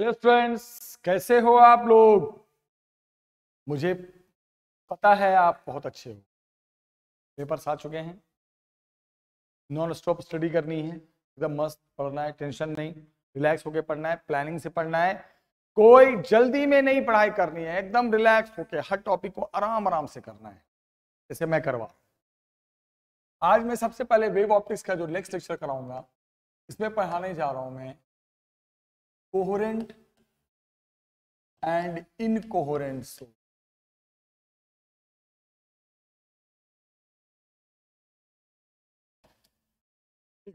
Hello students, कैसे हो आप लोग। मुझे पता है आप बहुत अच्छे हो। पेपर्स आ चुके हैं, नॉन स्टॉप स्टडी करनी है, एकदम मस्त पढ़ना है, टेंशन नहीं, रिलैक्स होके पढ़ना है, प्लानिंग से पढ़ना है, कोई जल्दी में नहीं पढ़ाई करनी है, एकदम रिलैक्स होके हर टॉपिक को आराम आराम से करना है, जैसे मैं करवा। आज मैं सबसे पहले वेव ऑप्टिक्स का जो नेक्स्ट लेक्चर कराऊंगा, इसमें पढ़ाने जा रहा हूं मैं coherent and incoherent source.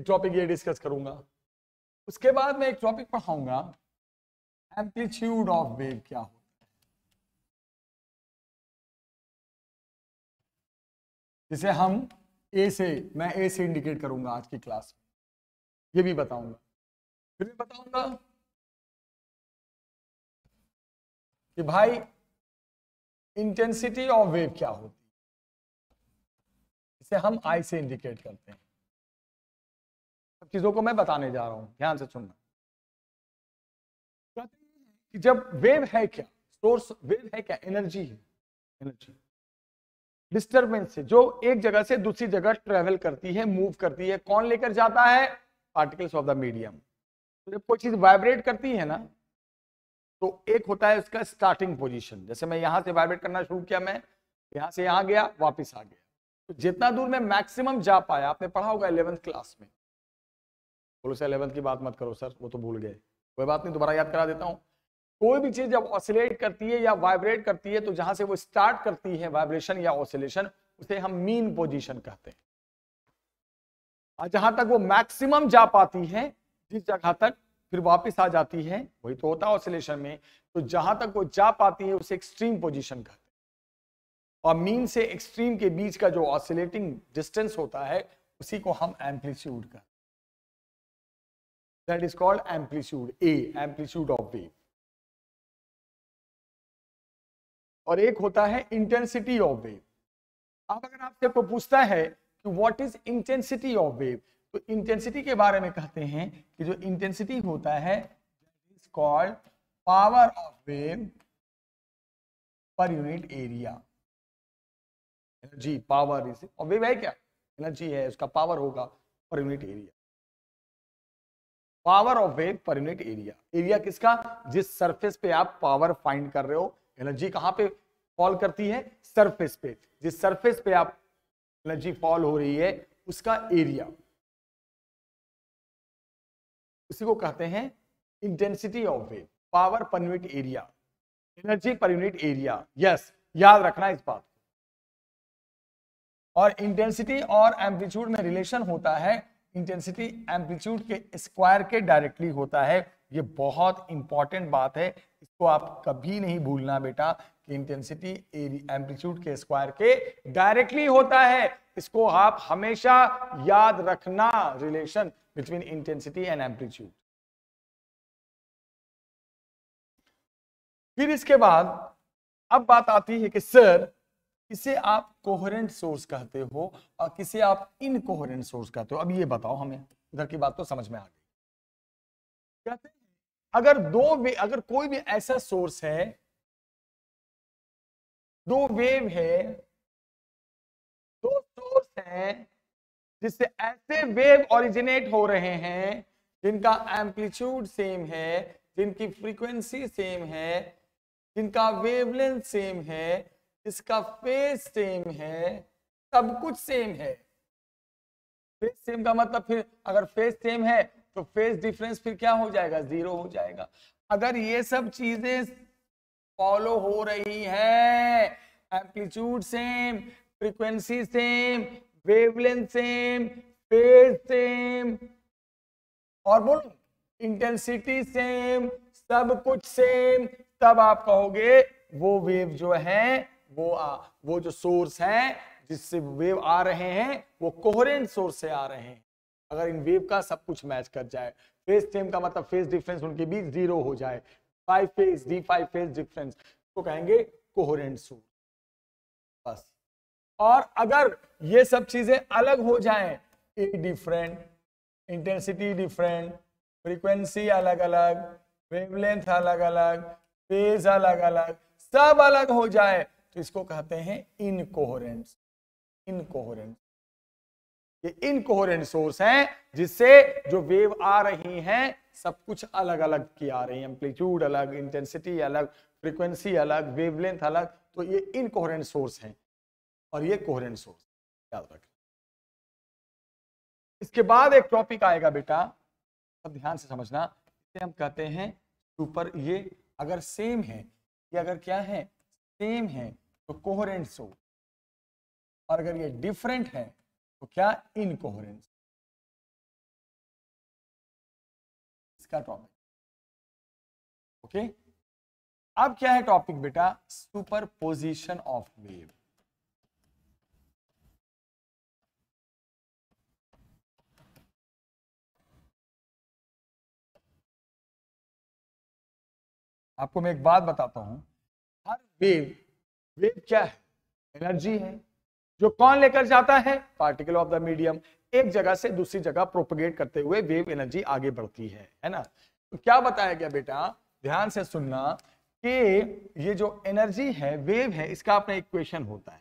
Topic ये डिस्कस करूंगा। उसके बाद मैं एक टॉपिक पढ़ाऊंगा एम्पलीट्यूड ऑफ वेव क्या होता है, जिसे हम मैं ए से इंडिकेट करूंगा आज की क्लास में, ये भी बताऊंगा। फिर भी बताऊंगा कि भाई इंटेंसिटी ऑफ वेव क्या होती है, इसे हम आई से इंडिकेट करते हैं। सब चीजों को मैं बताने जा रहा हूं, ध्यान से सुनना। कि जब वेव है क्या, सोर्स वेव है क्या, एनर्जी है। एनर्जी डिस्टरबेंस से जो एक जगह से दूसरी जगह ट्रेवल करती है, मूव करती है, कौन लेकर जाता है, पार्टिकल्स ऑफ द मीडियम। तो जब कोई चीज वाइब्रेट करती है ना, तो एक होता है उसका स्टार्टिंग पोजीशन। जैसे मैं यहां से वाइब्रेट करना शुरू किया, मैं यहां से यहां गया, वापस आ गया, तो जितना दूर मैं मैक्सिमम जा पाया, आपने पढ़ा होगा 11th क्लास में। बोलो सर 11th की बात मत करो सर, वो तो भूल गए, कोई बात नहीं, दोबारा याद करा देता हूं। कोई भी चीज जब ऑसिलेट करती है या वाइब्रेट करती है, तो जहां से वो स्टार्ट करती है वाइब्रेशन या ऑसिलेशन, उसे हम मीन पोजीशन कहते हैं। और जहां तक वो मैक्सिमम जा पाती है, जिस जगह तक फिर वापस आ जाती है, वही तो होता है ऑसिलेशन में। तो जहां तक वो जा पाती है उसे एक्सट्रीम पोजीशन कहते हैं। और मीन से एक्सट्रीम के बीच का जो ऑसिलेटिंग डिस्टेंस होता है, उसी को हम एम्पलीट्यूड कहते हैं। That is called amplitude, amplitude of wave. और एक होता है इंटेंसिटी ऑफ वेव। अब अगर आपसे कोई पूछता है कि what is intensity of wave, तो इंटेंसिटी के बारे में कहते हैं कि जो इंटेंसिटी होता है is called power of wave per unit area. Energy power is और वेव है क्या, एनर्जी है, उसका पावर होगा per unit area. Power of wave per unit area. Area किसका, जिस सरफेस पे आप पावर फाइंड कर रहे हो। एनर्जी कहां पे फॉल करती है, सरफेस पे। जिस सरफेस पे आप एनर्जी फॉल हो रही है, उसका एरिया, उसी को कहते हैं intensity of wave. Power per unit area, energy per unit area. Yes, याद रखना इस बात को। और इंटेंसिटी और एम्पलीट्यूड में रिलेशन होता है, इंटेंसिटी एम्पलीट्यूड के स्क्वायर के डायरेक्टली होता है। ये बहुत इंपॉर्टेंट बात है, इसको आप कभी नहीं भूलना बेटा, कि इंटेंसिटी एम्पलीट्यूड के स्क्वायर के डायरेक्टली होता है। इसको आप हमेशा याद रखना, relation between intensity and amplitude. फिर इसके बाद अब बात आती है कि सर किसे आप कोहेरेंट सोर्स कहते हो और किसे आप इनकोहेरेंट सोर्स कहते हो। अब ये बताओ हमें, इधर की बात तो समझ में आ गई। कहते हैं अगर कोई भी ऐसा सोर्स है, दो वेव है, दो सोर्स हैं, जिससे ऐसे वेव ओरिजिनेट हो रहे हैं जिनका एम्पलीट्यूड सेम है, जिनकी फ्रीक्वेंसी सेम है, जिनका वेवलेंथ सेम है, इसका फेज सेम है, सब कुछ सेम है। फेज सेम का मतलब, फिर अगर फेज सेम है तो फेज डिफरेंस फिर क्या हो जाएगा, 0 हो जाएगा। अगर ये सब चीजें फॉलो हो रही है, amplitude same, frequency same, wavelength same, phase same, और बोलो इंटेंसिटी सेम, सब कुछ सेम, तब आप कहोगे वो वेव जो है, वो जो सोर्स है जिससे वेव आ रहे हैं, वो कोहेरेंट सोर्स से आ रहे हैं। अगर इन वेव का सब कुछ मैच कर जाए, फेज सेम का मतलब फेज डिफरेंस उनके बीच 0 हो जाए, 5 फेज D5 फेज डिफरेंस, तो कहेंगे कोहेरेंट सोर्स, बस। और अगर ये सब चीजें अलग हो जाएं, a different, intensity different, frequency अलग अलग, वेवलेंथ अलग अलग, फेज अलग अलग, सब अलग हो जाए तो इसको कहते हैं इनकोहेरेंस। इनकोहेरेंस, ये इनकोहेरेंट सोर्स है जिससे जो वेव आ रही हैं सब कुछ अलग अलग की आ रही है, एम्पलीट्यूड अलग, इंटेंसिटी अलग, फ्रीक्वेंसी अलग, वेवलेंथ अलग, तो ये इनकोहेरेंट सोर्स है और ये कोहेरेंट सोर्स, याद रखें। इसके बाद एक टॉपिक आएगा बेटा, सब ध्यान से समझना, इसे हम कहते हैं सुपर, ये अगर सेम है, ये अगर क्या है, सेम है तो कोहेरेंट सोर्स, और अगर ये डिफरेंट है तो क्या, इनकोहेरेंस। इसका टॉपिक ओके। अब क्या है टॉपिक बेटा, सुपरपोजिशन ऑफ वेव। आपको मैं एक बात बताता हूं, हर वेव, वेव क्या है, एनर्जी है, जो कौन लेकर जाता है, पार्टिकल ऑफ द मीडियम, एक जगह से दूसरी जगह प्रोपगेट करते हुए वेव एनर्जी आगे बढ़ती है ना। तो क्या बताया गया बेटा, ध्यान से सुनना कि ये जो एनर्जी है, वेव है, इसका अपना इक्वेशन होता है।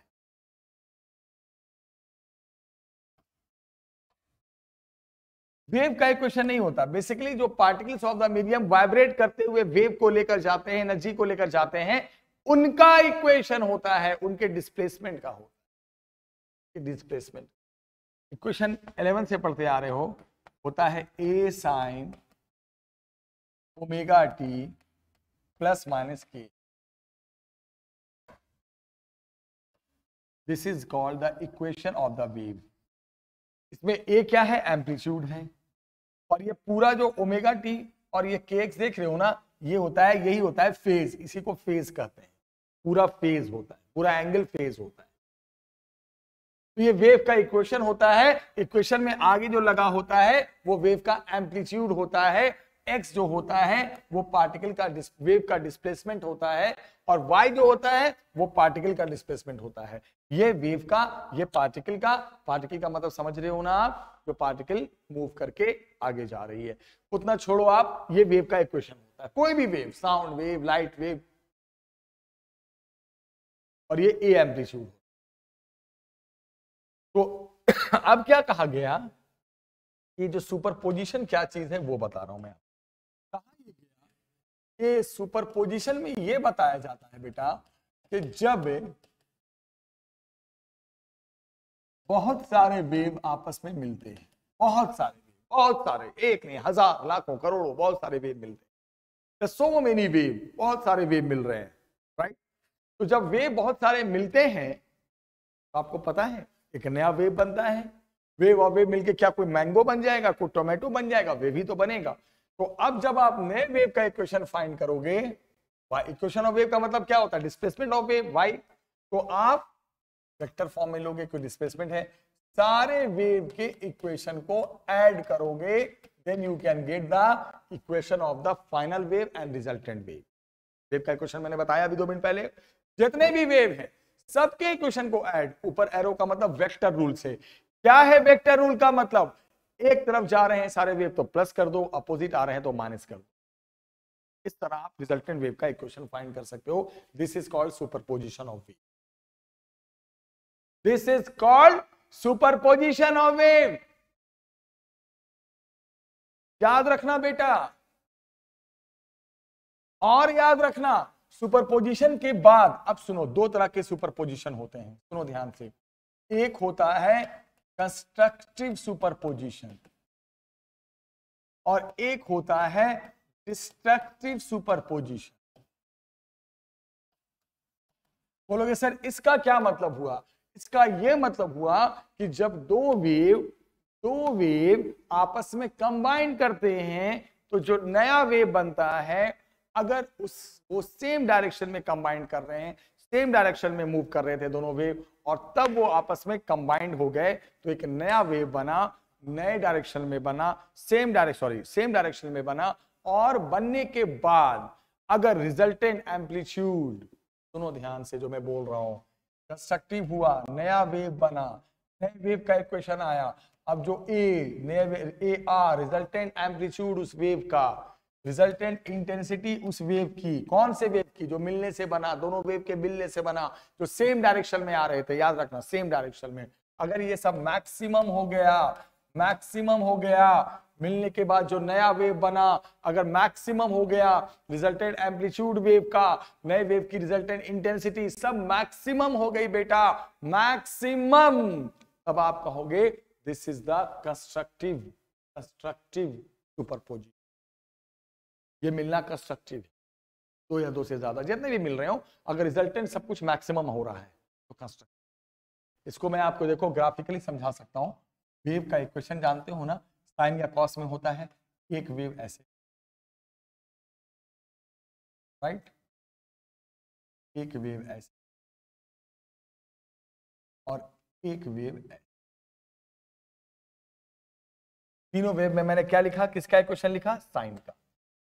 वेव का इक्वेशन नहीं होता, बेसिकली जो particles of the medium vibrate करते हुए वेव को लेकर जाते हैं, एनर्जी को लेकर जाते हैं, उनका इक्वेशन होता है, उनके डिस्प्लेसमेंट का होता है। डिस्प्लेसमेंट इक्वेशन 11 से पढ़ते आ रहे हो, होता है A sine omega t plus minus k. This is called the equation of the wave. इसमें ए क्या है, एम्पलीट्यूड है, और ये पूरा जो ओमेगा टी और ये के एक्स देख रहे हो ना, ये होता है, यही होता है फेज, इसी को फेज कहते हैं। पूरा फेज होता है, पूरा एंगल फेज होता है। तो ये वेव का इक्वेशन होता है। इक्वेशन में आगे जो लगा होता है वो वेव का एम्पलीट्यूड होता है, एक्स जो होता है वो पार्टिकल का, वेव का डिस्प्लेसमेंट होता है, और वाई जो होता है वो पार्टिकल का डिस्प्लेसमेंट होता है। ये वेव का, ये पार्टिकल का, पार्टिकल का मतलब समझ रहे हो ना आप, जो पार्टिकल मूव करके आगे जा रही है, उतना छोड़ो आप, ये वेव का इक्वेशन होता है। कोई भी wave, sound wave, light wave, और ये ए एम्पलीट्यूड। तो अब क्या कहा गया, ये जो सुपरपोजिशन क्या चीज है वो बता रहा हूं मैं। कहा ये गया कि सुपरपोजिशन में ये बताया जाता है बेटा कि जब बहुत सारे वेव आपस में मिलते हैं, बहुत सारे, एक नहीं, हजार, लाखों, करोड़ों, बहुत सारे वेव मिलते हैं, सो मेनी वेव, बहुत सारे वेव मिल रहे हैं, राइट। तो जब वेव बहुत सारे मिलते हैं तो आपको पता है एक नया वेव बनता है। वेव और वेव मिलके क्या कोई मैंगो बन जाएगा, कोई टोमेटो बन जाएगा, वेव ही तो बनेगा। तो अब जब आप नए वेव का इक्वेशन फाइंड करोगे, इक्वेशन ऑफ वेव का मतलब क्या होता है, डिस्प्लेसमेंट ऑफ वेव, वाई, तो आप वेक्टर फॉर्म में लोगे, कोई डिस्प्लेसमेंट है, सारे वेव के इक्वेशन को ऐड करोगे, then you can get the equation of the final wave and resultant wave. Wave का इक्वेशन मैंने बताया अभी 2 मिनट पहले, जितने भी वेव हैं सबके इक्वेशन को ऐड, ऊपर एरो का मतलब वेक्टर रूल से। क्या है वेक्टर रूल का मतलब, एक तरफ जा रहे हैं सारे वेव तो प्लस कर दो, अपोजिट आ रहे हैं तो माइनस कर दो। इस तरह आप रिजल्टेंट वेव का इक्वेशन फाइंड कर सकते हो। This is called superposition of wave. This is called superposition of wave. याद रखना बेटा, और याद रखना सुपरपोजिशन के बाद, अब सुनो, 2 तरह के सुपरपोजिशन होते हैं, सुनो ध्यान से। एक होता है कंस्ट्रक्टिव सुपरपोजिशन और एक होता है डिस्ट्रक्टिव सुपरपोजिशन। बोलोगे सर इसका क्या मतलब हुआ, इसका यह मतलब हुआ कि जब दो वेव आपस में कंबाइन करते हैं तो जो नया वेव बनता है, अगर वो सेम डायरेक्शन में कंबाइन कर रहे हैं, सेम डायरेक्शन में मूव कर रहे थे दोनों वेव, और तब वो आपस में कंबाइंड हो गए तो एक नया वेव बना, नए डायरेक्शन में बना, सेम डायरेक्शन में बना, और बनने के बाद अगर रिजल्टेंट एम्पलीट्यूड, सुनो ध्यान से जो मैं बोल रहा हूं, कंस्ट्रक्टिव हुआ, नया वेव बना, नए वेव का इक्वेशन आया, अब जो ए आर रिजल्टेंट एम्पलीट्यूड उस वेव का, रिजल्टेंट इंटेंसिटी उस वेव की, कौन से वेव की, जो मिलने से बना, दोनों वेव के मिलने से बना, जो सेम डायरेक्शन में आ रहे थे, याद रखना सेम डायरेक्शन में। अगर ये सब मैक्सिमम हो गया, मैक्सिमम हो गया, मिलने के बाद जो नया वेव बना अगर मैक्सिमम हो गया, रिजल्टेंट एम्पलीट्यूड वेव का, नए वेव की रिजल्टेंट इंटेंसिटी सब मैक्सिमम हो गई बेटा, मैक्सिमम, तब आप कहोगे this is the constructive superposition. ये मिलना कंस्ट्रक्टिव है, दो या दो से ज्यादा जितने भी मिल रहे हो, अगर रिजल्टेंट सब कुछ मैक्सिमम हो रहा है तो कंस्ट्रक्टिव। इसको मैं आपको देखो ग्राफिकली समझा सकता हूं। वेव का इक्वेशन जानते हो ना, साइन या कॉस में होता है, एक वेव ऐसे, राइट, एक वेव ऐसे और एक वेव ऐसे। तीनों वेव में मैंने क्या लिखा, किसका इक्वेशन लिखा, साइन का।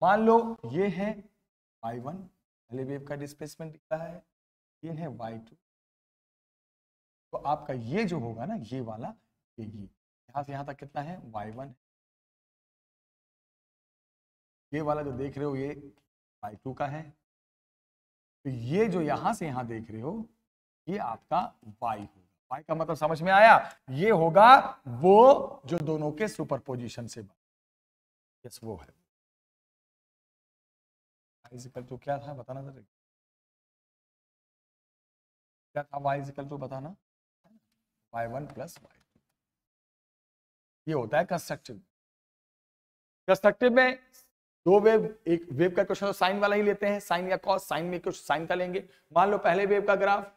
मान लो ये है y1, पहले वेव का डिस्प्लेसमेंट दिख रहा है, ये है y2, तो आपका ये जो होगा ना, ये वाला, ये यहां से यहां तक कितना है, y1, ये वाला जो देख रहे हो ये y2 का है, तो ये जो यहां से यहां देख रहे हो ये आपका y होगा। y का मतलब समझ में आया, ये होगा वो जो दोनों के सुपरपोजिशन से बना, यस वो है। इजिकल टू क्या था बताना जरा, क्या था y इजिकल टू बताना, y1 प्लस y2, ये होता है कंस्ट्रक्टिव। कंस्ट्रक्टिव में दो वेव, एक वेव का क्वेश्चन तो साइन वाला ही लेते हैं, साइन या कॉस, साइन में कुछ साइन का लेंगे। मान लो पहले वेव का ग्राफ,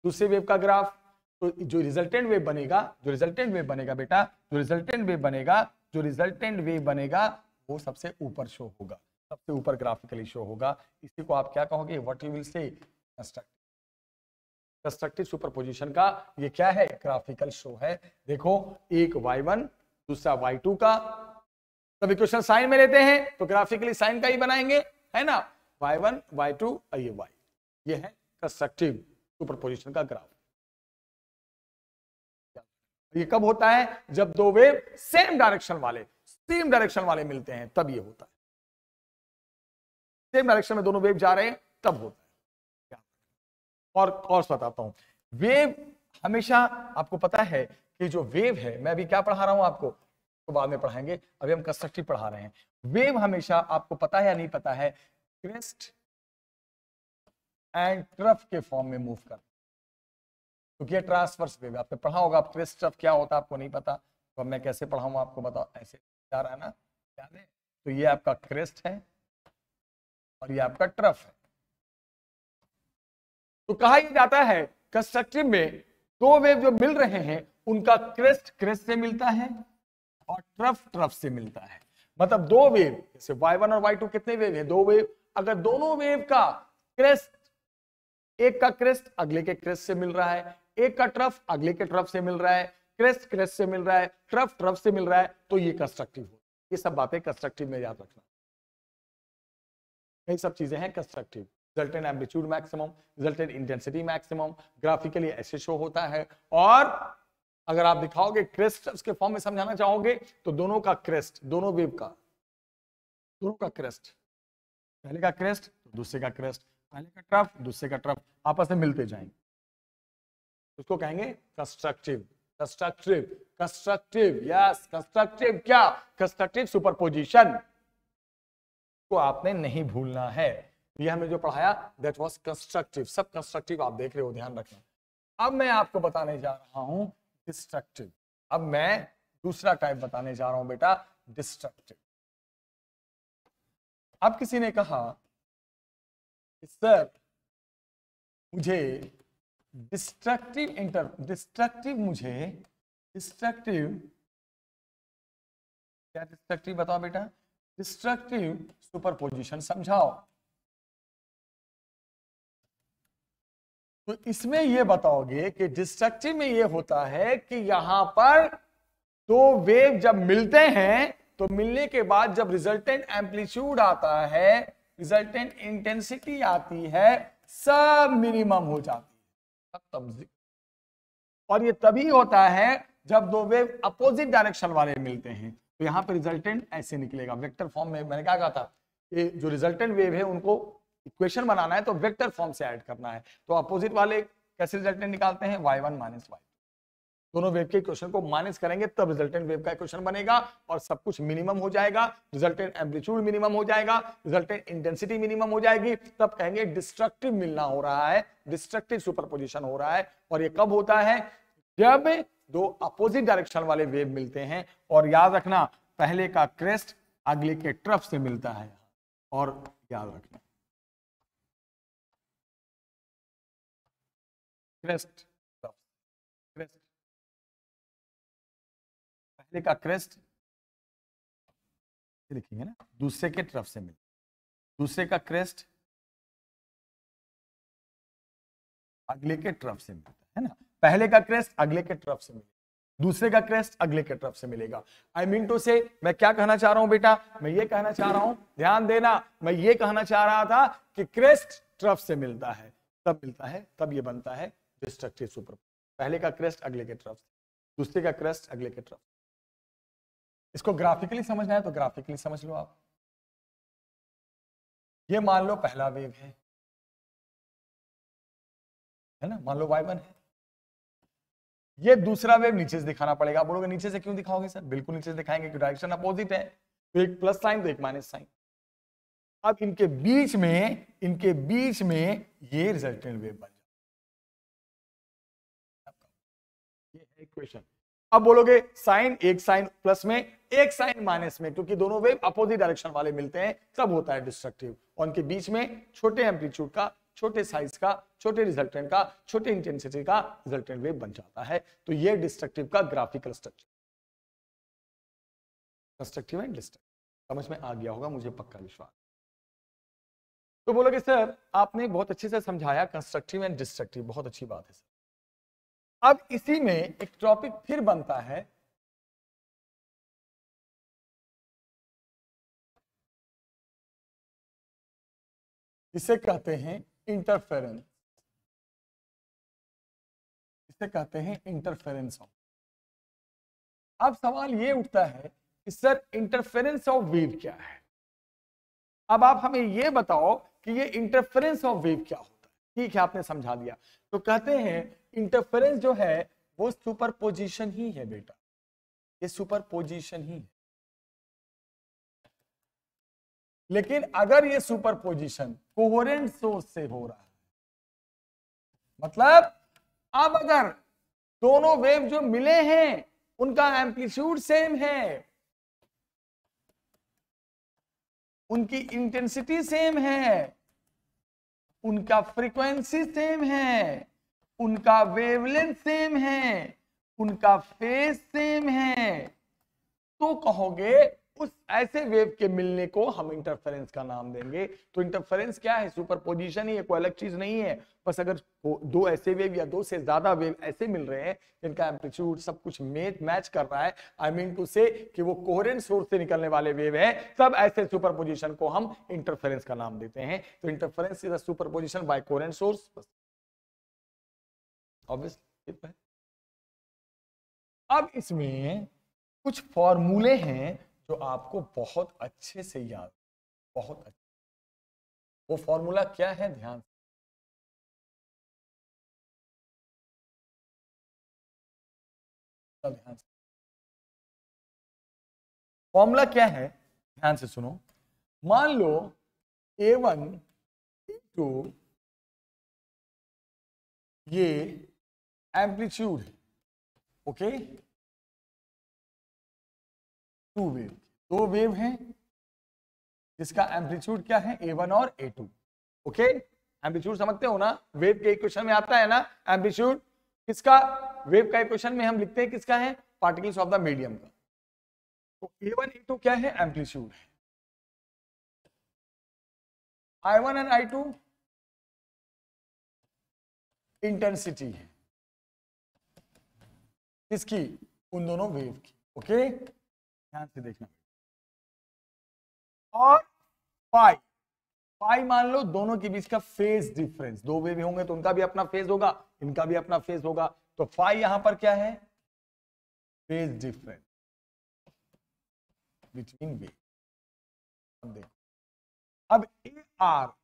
दूसरे वेव का ग्राफ, तो जो रिजल्टेंट वेव बनेगा, जो रिजल्टेंट वेव बनेगा बेटा, जो रिजल्टेंट वेव बनेगा, जो रिजल्टेंट वेव बनेगा वो सबसे ऊपर शो होगा, सबसे ऊपर ग्राफिकली शो होगा। इसी को आप क्या कहोगे, what you will say, constructive. Constructive superposition का ये क्या है, ग्राफिकल शो है। देखो एक y1 दूसरा y2 का, तब इक्वेशन साइन में लेते हैं तो ग्राफिकली साइन का ही बनाएंगे, है ना, y1 y2 ये y, ये है कंस्ट्रक्टिव सुपरपोजिशन का ग्राफ। ये कब होता है, जब दो वेव सेम डायरेक्शन वाले मिलते हैं, तब ये होता है। सेम डायरेक्शन में दोनों वेव जा रहे हैं तब होता है। और बताता हूं, वेव हमेशा आपको पता है कि जो वेव है, मैं अभी क्या पढ़ा रहा हूं आपको, तो बाद में पढ़ाएंगे, अभी हम कंस्ट्रक्टिव पढ़ा रहे हैं। वेव हमेशा आपको पता है या नहीं पता है, क्रेस्ट एंड ट्रफ के फॉर्म में मूव करता है, क्योंकि ये ट्रांसवर्स वेव आपने पढ़ा होगा। आप क्रेस्ट ट्रफ क्या होता है आपको नहीं पता, तो मैं कैसे पढ़ाऊंगा आपको, बताओ, ऐसे जा रहा है ना, याद है, तो ये आपका क्रेस्ट है और ये आपका ट्रफ है। तो कहा यह जाता है कंस्ट्रक्टिव में दो वेव जो मिल रहे हैं उनका क्रेस्ट से मिलता है और ट्रफ से मिलता है। मतलब दो वेव, जैसे y1 और y2 कितने वेव हैं, दो वेव, अगर दोनों वेव का क्रेस्ट, एक का क्रेस्ट अगले के क्रेस्ट से मिल रहा है, एक का ट्रफ अगले के ट्रफ से मिल रहा है, क्रेस्ट से मिल रहा है, ट्रफ से मिल रहा है, तो ये कंस्ट्रक्टिव हो। ये सब बातें कंस्ट्रक्टिव में याद रखना, यही सब चीजें हैं constructive. Resultant amplitude maximum, resultant intensity maximum, graphically ऐसे शो होता है। और अगर आप दिखाओगे क्रेस्ट के फॉर्म में समझाना चाहोगे तो दोनों का क्रेस्ट, दोनों वेव का, दोनों का क्रेस्ट, पहले का क्रेस्ट दूसरे का क्रेस्ट, पहले का ट्रफ दूसरे का ट्रफ आपस में मिलते जाएंगे, उसको कहेंगे कंस्ट्रक्टिव। यस कंस्ट्रक्टिव, क्या, कंस्ट्रक्टिव सुपरपोजिशन को आपने नहीं भूलना है। ये हमने जो पढ़ाया दैट वाज कंस्ट्रक्टिव, सब कंस्ट्रक्टिव आप देख रहे हो, ध्यान रखना। अब मैं आपको बताने जा रहा हूं डिस्ट्रक्टिव। अब मैं दूसरा टाइप बताने जा रहा हूं बेटा, डिस्ट्रक्टिव। अब किसी ने कहा सर मुझे डिस्ट्रक्टिव क्या, डिस्ट्रक्टिव बताओ बेटा, डिस्ट्रक्टिव सुपरपोजिशन समझाओ। तो इसमें यह बताओगे कि डिस्ट्रक्टिव में यह होता है कि यहां पर दो वेव जब मिलते हैं तो मिलने के बाद जब रिजल्टेंट एम्पलीट्यूड आता है, रिजल्टेंट इंटेंसिटी आती है, सब मिनिमम हो जाती है। और ये तभी होता है जब दो वेव अपोजिट डायरेक्शन वाले मिलते हैं। तो यहां पर रिजल्टेंट ऐसे निकलेगा, वेक्टर फॉर्म में मैंने क्या कहा था, ये जो रिजल्टेंट वेव है उनको इक्वेशन बनाना है तो वेक्टर फॉर्म से ऐड करना है। तो अपोजिट वाले कैसे रिजल्टेंट निकालते हैं, y1 माइनस y2। दोनों वेव के इक्वेशन को माइनस करेंगे तब रिजल्टेंट वेव का इक्वेशन बनेगा और सब कुछ मिनिमम हो जाएगा, रिजल्टेंट एम्पलीट्यूड मिनिमम हो जाएगा, रिजल्टेंट इंटेंसिटी मिनिमम हो जाएगी। तब कहेंगे डिस्ट्रक्टिव मिलना हो रहा है, डिस्ट्रक्टिव सुपरपोजिशन हो रहा है। और ये कब होता है, जब दो अपोजिट डायरेक्शन वाले वेव मिलते हैं। और याद रखना पहले का क्रेस्ट अगले के ट्रफ से मिलता है, और याद रखना क्रेस्ट क्रेस्ट, पहले का क्रेस्ट लिखेंगे ना, दूसरे के ट्रफ से मिलता, दूसरे का क्रेस्ट अगले के ट्रफ से मिलता है ना। पहले का क्रेस्ट अगले के ट्रफ से मिलेगा, दूसरे का क्रेस्ट अगले के ट्रफ से मिलेगा। आई मीन टू से मैं क्या कहना चाह रहा हूं बेटा, मैं ये कहना चाह रहा हूं, ध्यान देना, मैं ये कहना चाह रहा था कि क्रेस्ट ट्रफ से मिलता है, तब मिलता है, तब ये बनता है डिस्ट्रक्टिव सुपर। पहले का क्रेस्ट अगले के ट्रफ, दूसरे का क्रेस्ट अगले के ट्रफ। इसको ग्राफिकली समझना है तो ग्राफिकली समझ लो आप। ये मान लो पहला वेव है ना, मान लो y1 है। ये दूसरा वेव नीचे से दिखाना पड़ेगा। बोलोगे नीचे से क्यों दिखाओगे सर, बिल्कुल नीचे से दिखाएंगे कि डायरेक्शन अपोजिट है, तो एक प्लस साइन तो एक माइनस साइन। अब इनके बीच में ये रिजल्टेंट वेव बन जाता है, ये है इक्वेशन। अब बोलोगे साइन, एक साइन प्लस में एक साइन माइनस में, क्योंकि दोनों वेव अपोजिट डायरेक्शन वाले मिलते हैं तब होता है डिस्ट्रक्टिव। और उनके बीच में छोटे एम्पलीट्यूड का, छोटे साइज का, छोटे रिजल्टेंट का, छोटे इंटेंसिटी का रिजल्टेंट वेव बन जाता है। तो ये डिस्ट्रक्टिव का graphical structure, constructive and destructive. समझ में आ गया होगा मुझे पक्का विश्वास। तो बोलोगे सर आपने बहुत अच्छे से समझाया कंस्ट्रक्टिव एंड डिस्ट्रक्टिव, बहुत अच्छी बात है सर। अब इसी में एक टॉपिक फिर बनता है, इसे कहते हैं इंटरफेरेंस, इसे कहते हैं इंटरफेरेंस ऑफ। अब सवाल ये उठता है कि सर इंटरफेरेंस ऑफ वेव क्या है। अब आप हमें ये बताओ कि ये इंटरफेरेंस ऑफ वेव क्या होता है। ठीक है, आपने समझा दिया। तो कहते हैं इंटरफेरेंस जो है वो सुपरपोजिशन ही है बेटा, ये सुपरपोजिशन ही है। लेकिन अगर ये सुपरपोजिशन कोहेरेंट सोर्स से हो रहा है, मतलब अब अगर दोनों वेव जो मिले हैं उनका एम्पलीट्यूड सेम है, उनकी इंटेंसिटी सेम है, उनका फ्रीक्वेंसी सेम है, उनका वेवलेंथ सेम है, उनका फेज सेम है, तो कहोगे उस ऐसे वेव के मिलने को हम इंटरफेरेंस का नाम देंगे। तो इंटरफेरेंस क्या है, सुपरपोजिशन ही है, कोई अलग चीज नहीं है। बस अगर दो ऐसे वेव या दो से ज्यादा वेव ऐसे मिल रहे हैं जिनका एम्पलीट्यूड सब कुछ मैच कर रहा है, आई मीन टू से कि वो कोहेरेंट सोर्स से निकलने वाले वेव है, तब ऐसे सुपरपोजिशन को हम इंटरफेरेंस का नाम देते हैं। तो interference is a superposition by coherent source, obviously. अब इसमें कुछ फॉर्मूले हैं जो आपको बहुत अच्छे से याद, बहुत अच्छे। वो फॉर्मूला क्या है, ध्यान से, फॉर्मूला क्या है ध्यान से सुनो। मान लो A1 A2 ये एम्पलीट्यूड है, ओके, दो वेव हैं जिसका एम्पलीट्यूड क्या है, A1 और A2, ओके। एम्पलीट्यूड समझते हो ना, वेव के इक्वेशन में आता है ना एम्पलीट्यूड किसका, वेव का इक्वेशन में हम लिखते हैं किसका है, पार्टिकल्स ऑफ द मीडियम का। तो A1 A2 क्या है, एम्पलीट्यूड है। I1 एंड I2 इंटेंसिटी है किसकी, उन दोनों वेव की, ओके, ध्यान से देखना। और पाई, पाई मान लो दोनों के बीच का फेज डिफरेंस, दो वेव होंगे तो उनका भी अपना फेज होगा, इनका भी अपना फेज होगा। तो फाई यहां पर क्या है, फेज डिफरेंस बिटवीन वेव। अब देखो अब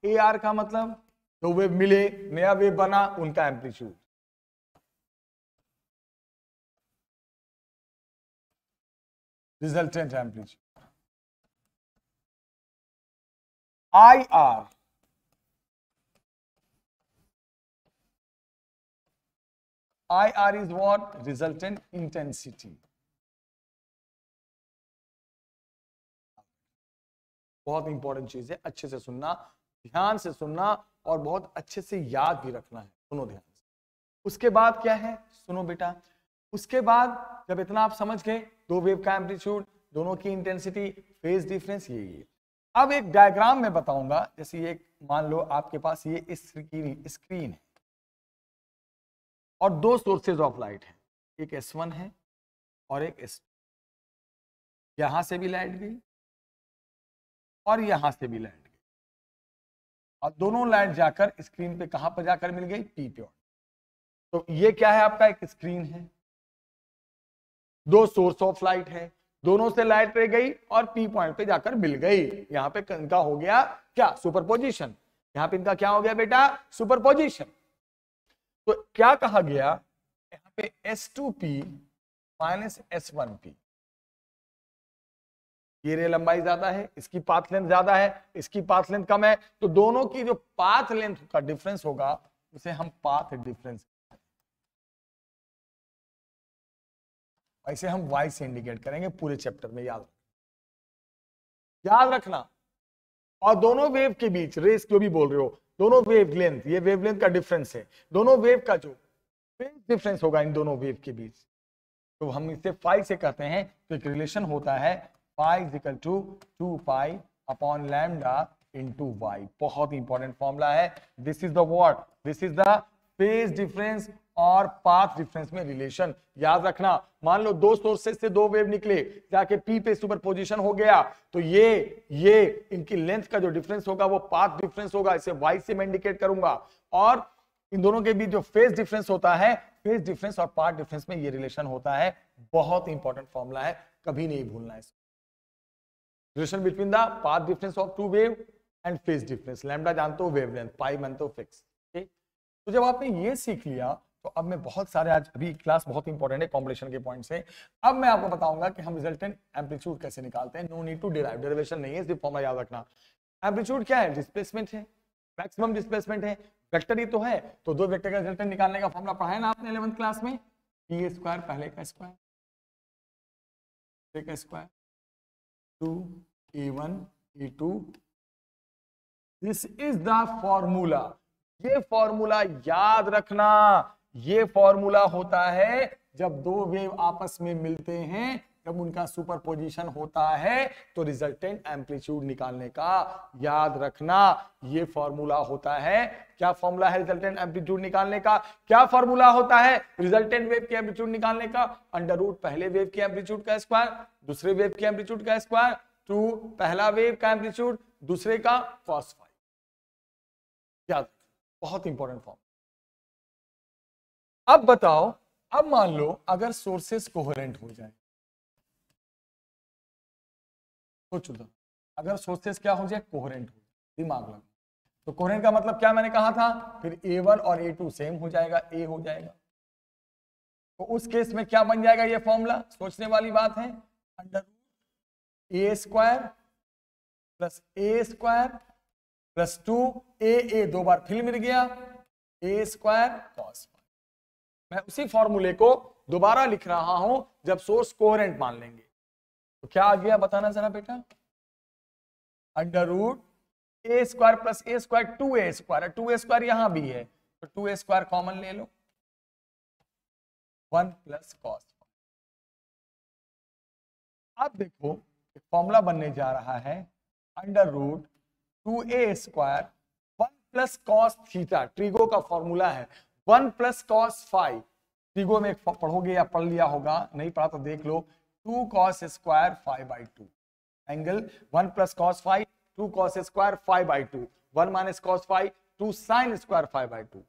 ए आर का मतलब दो वेव मिले, नया वेव बना, उनका amplitude. Resultant amplitude. I R, IR is what? Resultant intensity. बहुत इंपॉर्टेंट चीज है, अच्छे से सुनना, ध्यान से सुनना और बहुत अच्छे से याद भी रखना है। सुनो ध्यान से। उसके बाद क्या है, सुनो बेटा, उसके बाद जब इतना आप समझ गए, दो वेव का एम्पलीट्यूड, दोनों की इंटेंसिटी, फेज डिफरेंस, ये अब एक डायग्राम में बताऊंगा। जैसे ये मान लो आपके पास ये स्क्रीन है और दो सोर्सेज ऑफ लाइट है, एक S1 है और एक S2। यहां से भी लाइट गई और यहां से भी लाइट गई, और दोनों लाइट जाकर स्क्रीन पे कहां पर जाकर मिल गई? P पे। तो ये क्या है? आपका एक स्क्रीन है, दो सोर्स ऑफ लाइट है, दोनों से लाइट रह गई और P पॉइंट पे जाकर मिल गई। यहां पे इनका हो गया क्या? सुपरपोजिशन। यहां पे इनका क्या हो गया बेटा? सुपरपोजिशन। तो क्या कहा गया यहां पे? S2P minus S1P। ये रे लंबाई ज्यादा है, इसकी पाथ लेंथ ज्यादा है, इसकी पाथ लेंथ कम है, तो दोनों की जो पाथ लेंथ का डिफरेंस होगा उसे हम पाथ डिफरेंस, ऐसे हम y से इंडिकेट करेंगे पूरे चैप्टर में। याद रखना। और दोनों वेव के बीच, रेस जो भी बोल रहे हो, दोनों वेव लेंथ, ये वेव लेंथ का डिफरेंस है, दोनों वेव का जो फेज डिफरेंस होगा इन दोनों वेव के बीच, तो हम इसे फाई से कहते हैं। तो एक रिलेशन होता है phi is equal to 2 pi upon lambda into y. बहुत इंपॉर्टेंट फॉर्मूला है। This is the what? This is the phase difference और पाथ डिफरेंस में रिलेशन। याद रखना, मान लो दो सोर्सेस से दो वेव निकले, जाके पी पे सुपरपोजिशन हो गया, तो ये इनकी लेंथ का जो डिफरेंस होगा वो पाथ डिफरेंस होगा, इसे वाई से मैं इंडिकेट करूंगा। और इन दोनों के बीच जो फेज डिफरेंस होता है, फेज डिफरेंस और पाथ डिफरेंस में ये रिलेशन होता है। बहुत इंपॉर्टेंट फॉर्मूला है, कभी नहीं भूलना इसको। Relation between the path difference of two wave and phase difference. Lambda जानते हो वेवलेंथ, पाई मानते हो फिक्स। तो जब आपने ये सीख लिया, तो अब मैं बहुत सारे, आज अभी क्लास बहुत इंपॉर्टेंट है कॉम्बिनेशन के पॉइंट से, अब मैं आपको बताऊंगा कि हम रिजल्टेंट एम्पलीट्यूड कैसे निकालते हैं। No need to derive, derivation नहीं है, सिर्फ फॉर्मूला याद रखना। एम्पलीट्यूड क्या है? डिस्प्लेसमेंट है, मैक्सिमम डिस्प्लेसमेंट है, वेक्टर ही तो है। तो दो वेक्टर का रिजल्टेंट निकालने का फॉर्मूला पढ़ा है ना आपने 11th क्लास में? p स्क्वायर, पहले का स्क्वायर, का square, 2a1 a2। This is the formula. ये फॉर्मूला याद रखना। ये फॉर्मूला होता है जब दो वेव आपस में मिलते हैं, जब उनका सुपरपोजिशन होता है, तो रिजल्टेंट एम्पलीट्यूड निकालने का याद रखना। ये फॉर्मूला होता है। क्या फॉर्मूला है रिजल्टेंट एम्पलीट्यूड निकालने का? क्या फॉर्मूला होता है रिजल्टेंट वेव के एम्पलीट्यूड निकालने का? अंडर रूट पहले वेव के एम्पलीट्यूड का स्क्वायर, दूसरे वेव के एम्पलीट्यूड का स्क्वायर, टू पहला वेव का एम्पलीट्यूड, दूसरे का cos फाई। याद, बहुत इंपॉर्टेंट फॉर्म। अब बताओ, अब मान लो अगर सोर्सेस कोहेरेंट हो जाए, सोचो तो, अगर सोर्सेस क्या हो जाए? कोहेरेंट हो जाए। दिमाग लगा। तो कोहेरेंट का मतलब क्या मैंने कहा था? फिर A1 और A2 सेम हो जाएगा, A हो जाएगा। तो उस केस में क्या बन जाएगा ये फॉर्मूला? सोचने वाली बात है। Under A square plus A square plus 2AA, दो बार फिर मिल गया, A स्क्वायर cos। मैं उसी फॉर्मूले को दोबारा लिख रहा हूं जब सोर्स कोहेरेंट मान लेंगे। तो क्या आ गया बताना जरा बेटा? Under root A square plus A square 2A square, 2A square यहां भी है, तो 2A स्क्वायर कॉमन ले लो, 1 प्लस cos। अब देखो फॉर्मूला बनने जा रहा है under root 2A square 1 plus cos theta, trigo का फॉर्मूला है, 1 प्लस कॉस फाई। ट्रिगो में पढ़ोगे या पढ़ लिया होगा, नहीं पढ़ा तो देख लो, 2 cos square 5/2 angle 1 plus cos phi, 2 cos square 5/2, 1 minus cos phi 2 sine square 5/2।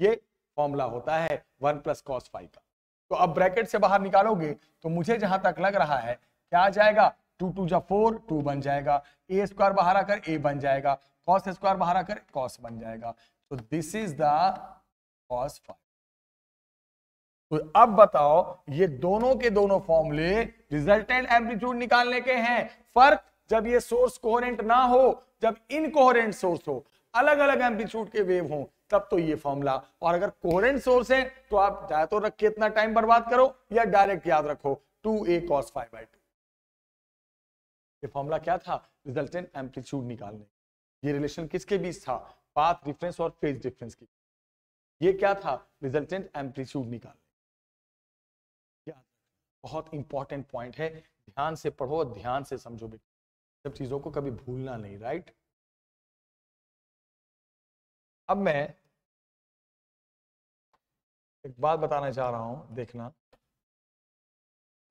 ये फॉर्मूला होता है 1 प्लस कॉस फाई का। तो अब ब्रैकेट से बाहर निकालोगे तो मुझे जहां तक लग रहा है क्या आ जाएगा? 2 2 जा 4, 2 बन जाएगा, ए स्क्वायर बाहर आकर ए बन जाएगा, कॉस स्क्वायर बाहर आकर कॉस बन जाएगा। तो दिस इज द कॉस 5। तो अब बताओ, ये दोनों के दोनों फॉर्मूले रिजल्टेंट एम्पलीट्यूड निकालने के हैं। फर्क जब ये सोर्स कोहेरेंट ना हो, जब इनकोहेरेंट सोर्स हो, अलग अलग एम्पलीट्यूड के वेव हो, तब तो ये फॉर्मूला। और अगर कोहेरेंट सोर्स है तो आप चाहे तो रख के इतना टाइम बर्बाद करो या डायरेक्ट याद रखो 2a cos 5/2। ये फॉर्मूला क्या था? रिजल्टेंट एम्पलीट्यूड निकालने। ये रिलेशन किसके बीच था? पाथ डिफरेंस और फेज डिफरेंस की। ये क्या था? रिजल्टेंट एम्पलीट्यूड निकालने। बहुत इंपॉर्टेंट पॉइंट है, ध्यान से पढ़ो, ध्यान से समझो बेटा, सब चीजों को कभी भूलना नहीं, राइट। अब मैं एक बात बताना चाह रहा हूं, देखना।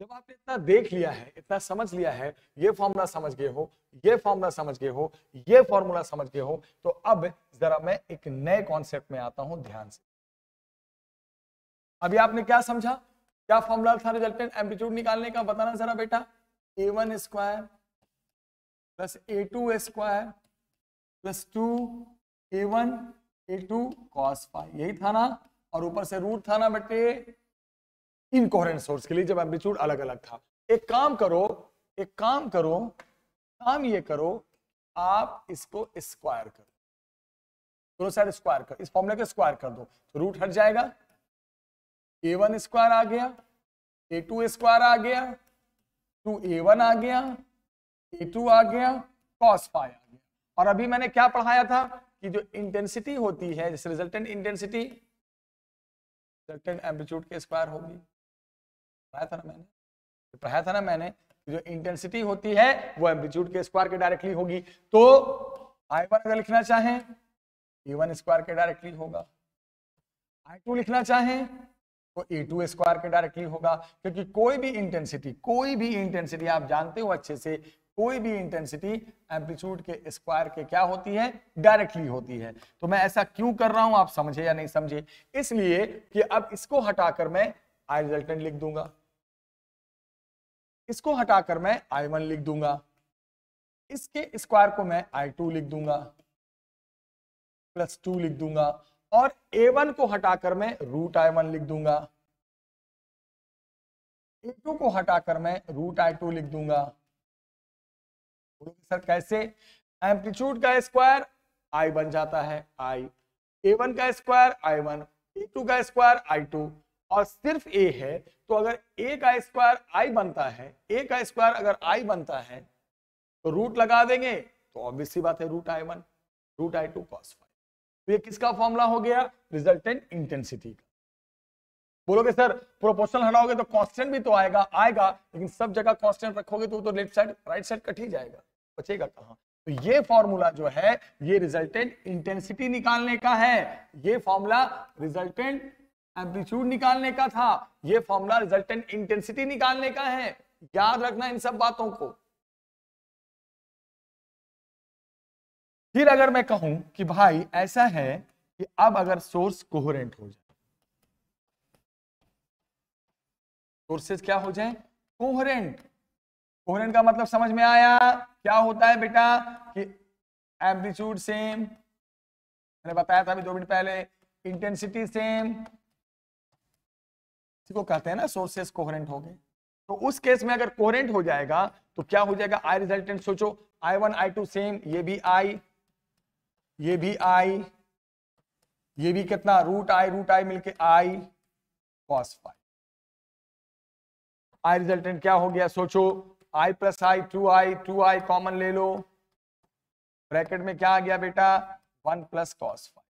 जब आपने इतना देख लिया है, इतना समझ लिया है, ये फॉर्मूला समझ गए हो, ये फॉर्मूला समझ गए हो, ये फॉर्मूला समझ गए हो, तो अब जरा मैं एक नए कॉन्सेप्ट में आता हूं, ध्यान से। अभी आपने क्या समझा? क्या फॉर्मूला था रिजल्टेंट एम्पलीट्यूड निकालने का? बताना जरा बेटा। a1 square plus a2 square plus 2a1 a2 cos 5, यही था ना? और ऊपर से रूट था ना बेटे, इनकोहेरेंट सोर्स के लिए जब एम्पलीट्यूड अलग अलग था। एक काम करो, काम ये करो, आप इसको स्क्वायर करो, दोनों साइड स्क्वायर कर, इस फॉर्मूले को स्क्वायर कर दो तो रूट हट जाएगा। a1 स्क्वायर आ गया, a2 स्क्वायर आ गया, 2a1 आ गया, a2 आ गया, cos 5 आ गया। और अभी मैंने क्या पढ़ाया था कि जो इंटेंसिटी होती है, जैसे रिजल्टेंट इंटेंसिटी रिजल्टेंट एम्पलीट्यूड के स्क्वायर होगी। पढ़ाया था ना मैंने जो इंटेंसिटी होती है वो एम्पलीट्यूड के स्क्वायर के डायरेक्टली होगी। तो I1 अगर लिखना चाहें A1 स्क्वायर के डायरेक्टली होगा, I2 लिखना चाहें तो A2 स्क्वायर के डायरेक्टली होगा। क्योंकि कोई भी इंटेंसिटी आप जानते हो अच्छे से, कोई भी इंटेंसिटी एम्पलीट्यूड के स्क्वायर के क्या होती है? डायरेक्टली होती है। तो मैं ऐसा क्यों कर रहा हूं, आप समझे या नहीं समझे? इसलिए कि अब इसको हटाकर मैं I रिजल्टेंट लिख दूंगा, इसको हटाकर मैं I1 लिख दूंगा, इसके स्क्वायर को मैं I2 लिख दूंगा प्लस 2 लिख दूंगा, और A1 को हटाकर मैं रूट I1 लिख दूंगा, A2 को हटाकर मैं रूट I2 लिख दूंगा। सर कैसे? एम्पलीट्यूड का स्क्वायर I बन जाता है I, A1 का स्क्वायर I1, A2 का स्क्वायर I2, और सिर्फ A है तो अगर A का स्क्वायर I बनता है, A का स्क्वायर अगर I बनता है तो रूट लगा देंगे तो ऑब्वियस सी बात है root I1 root I2 cos 5। तो ये किसका फॉर्मूला हो गया? रिजल्टेंट इंटेंसिटी का। बोलोगे सर प्रोपोर्शनल हटाओगे तो कांस्टेंट भी तो आएगा, लेकिन सब जगह कांस्टेंट रखोगे तो left side right side cut ही जाएगा, बचेगा कहां? तो ये फॉर्मूला जो है ये रिजल्टेंट इंटेंसिटी निकालने का है, ये फॉर्मूला रिजल्टेंट एम्पलीट्यूड निकालने का था, ये फॉर्मूला रिजल्टेंट इंटेंसिटी निकालने का है। याद रखना इन सब बातों को। फिर अगर मैं कहूं कि भाई ऐसा है कि अब अगर सोर्स कोहेरेंट हो जाए, सोर्सेस क्या हो जाए? कोहेरेंट। कोहेरेंट का मतलब समझ में आया? क्या होता है बेटा कि एम्पलीट्यूड सेम, मैंने बताया था अभी 2 मिनट पहले, इंटेंसिटी सेम, इसको कहते हैं ना सोर्सेस कोहेरेंट हो गए। तो उस केस में अगर कोहेरेंट हो जाएगा तो क्या हो जाएगा? I रिजल्टेंट सोचो, I1 I2 सेम, ये भी I, ये भी I, ये भी कितना? रूट I मिलके I cos 5। I रिजल्टेंट क्या हो गया? सोचो, I plus I 2I common ले लो, ब्रैकेट में क्या आ गया बेटा? 1 प्लस cos 5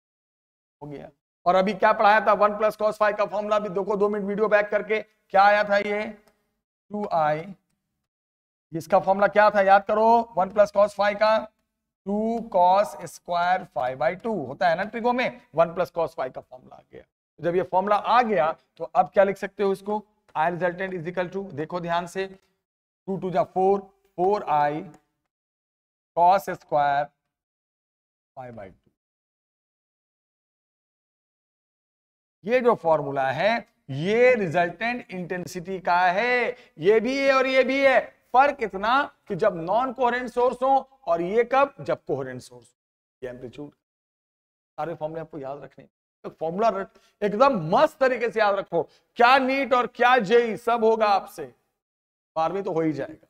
हो गया। और अभी क्या पढ़ाया था? 1 प्लस cos 5 का फॉर्मूला भी देखो 2 मिनट वीडियो बैक करके, क्या आया था? ये 2I, इसका फॉर्मूला क्या था? याद करो, 1 प्लस cos 5 का 2 cos स्क्वायर 5/2 होता है ना ट्रिगो में, 1 प्लस cos 5 का फॉर्मूला आ गया। जब ये फॉर्मूला आ गया तो अब क्या लिख सकते हो इसको? I resultant is equal to, देखो ध्यान से, 2 2 जा 4, 4I cos स्क्वायर 5/2। ये जो फॉर्मूला है ये रिजल्टेंट इंटेंसिटी का है, ये भी है और ये भी है। फर्क इतना कि जब नॉन कोहेरेंट सोर्स हो, और ये कब, जब कोहेरेंट सोर्स। ये एम्पलीट्यूड सारे फॉर्मूले आपको याद रखने, तो फॉर्मूला एकदम मस्त तरीके से याद रखो। क्या नीट और क्या जेई सब होगा आपसे, 12वीं तो हो ही जाएगा।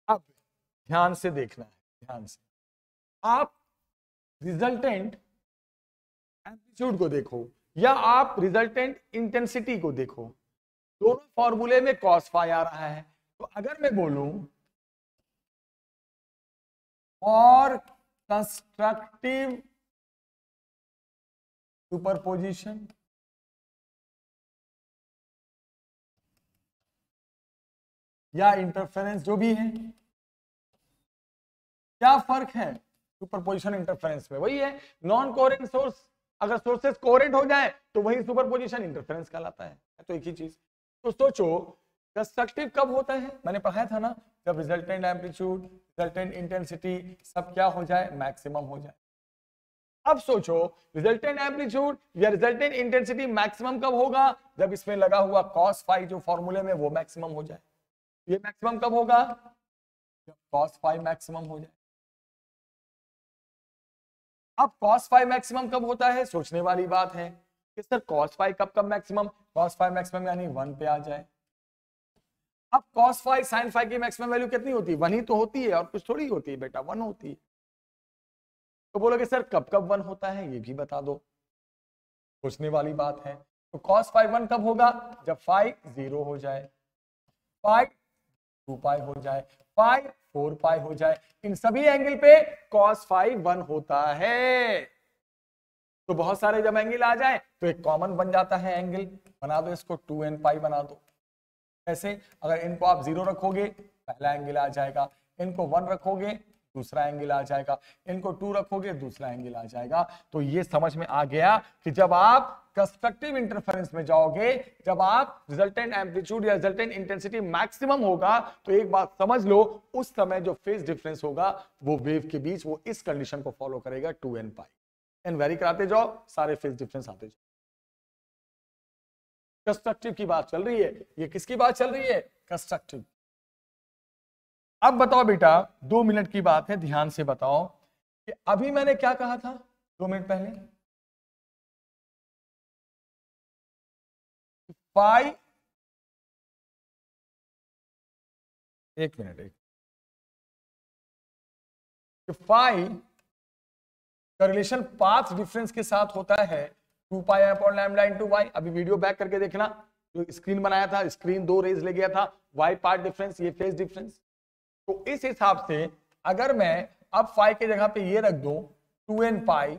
अब ध्यान से देखना है, ध्यान से आप रिजल्टेंट एम्पलीट्यूड को देखो या आप रिजल्टेंट इंटेंसिटी को देखो, दोनों फॉर्मूले में कॉस फाई आ रहा है। तो अगर मैं बोलूं और कंस्ट्रक्टिव सुपरपोजिशन या इंटरफेरेंस जो भी है, क्या फर्क है सुपरपोजिशन इंटरफेरेंस में? वही है, नॉन कोहेरेंट सोर्स अगर सोर्सेस कोहेरेंट हो जाए तो वही सुपरपोजिशन इंटरफेरेंस कहलाता है, तो एक ही चीज। तो सोचो कंस्ट्रक्टिव कब होता है, मैंने पढ़ाया था ना, जब रिजल्टेंट एम्पलीट्यूड, रिजल्टेंट इंटेंसिटी सब क्या हो जाए, मैक्सिमम हो जाए। अब सोचो रिजल्टेंट एम्पलीट्यूड या रिजल्टेंट इंटेंसिटी मैक्सिमम कब होगा, जब इसमें लगा हुआ cos फाई जो फॉर्मूले में वो मैक्सिमम हो जाए। ये मैक्सिमम कब होगा, जब cos फाई मैक्सिमम हो जाए। अब cos फाई मैक्सिमम कब होता है, सोचने वाली बात है कि सर cos फाई कब कब मैक्सिमम, cos फाई मैक्सिमम यानी 1 पे आ जाए। अब cos फाई sin फाई की मैक्सिमम वैल्यू कितनी होती है, 1 ही तो होती है, और कुछ थोड़ी होती है बेटा, 1 होती है। तो बोलोगे सर कब कब 1 होता है, ये भी बता दो, सोचने वाली बात है। तो cos फाई 1 कब होगा, जब फाई 0 हो जाए, फाई 2 पाई हो जाए, फाई 4 पाई हो जाए, इन सभी एंगल पे cos फाई 1 होता है। तो बहुत सारे जब एंगल आ जाए तो एक कॉमन बन जाता है एंगल, बना दो इसको 2n पाई बना दो। ऐसे अगर इनको आप 0 रखोगे पहला एंगल आ जाएगा, इनको 1 रखोगे दूसरा एंगल आ जाएगा, इनको 2 रखोगे दूसरा एंगल आ जाएगा। तो ये समझ में आ गया कि जब आप कंस्ट्रक्टिव इंटरफेरेंस में जाओगे, जब आप रिजल्टेंट एम्पलीट्यूड या रिजल्टेंट इंटेंसिटी मैक्सिमम होगा, तो एक बात समझ लो, उस समय जो फेज डिफरेंस होगा वो वेव के बीच वो इस कंडीशन को फॉलो करेगा 2n पाई। एन वेरी कराते जाओ, सारे फेज डिफरेंस आते जाओ। कंस्ट्रक्टिव की बात चल रही है, ये किसकी बात चल रही है, कंस्ट्रक्टिव। अब बताओ बेटा, 2 मिनट की बात है, ध्यान से बताओ कि अभी मैंने क्या कहा था 2 मिनट पहले, फाई, एक मिनट, फाई का रिलेशन पाथ डिफरेंस के साथ होता है 2 pi upon lambda into y. अभी वीडियो बैक करके देखना, जो स्क्रीन बनाया था, स्क्रीन 2 रेज ले गया था, वाई पार्ट डिफरेंस, ये फेज डिफरेंस। तो इस हिसाब से अगर मैं अब फाई के जगह पे ये रख दूं 2n pi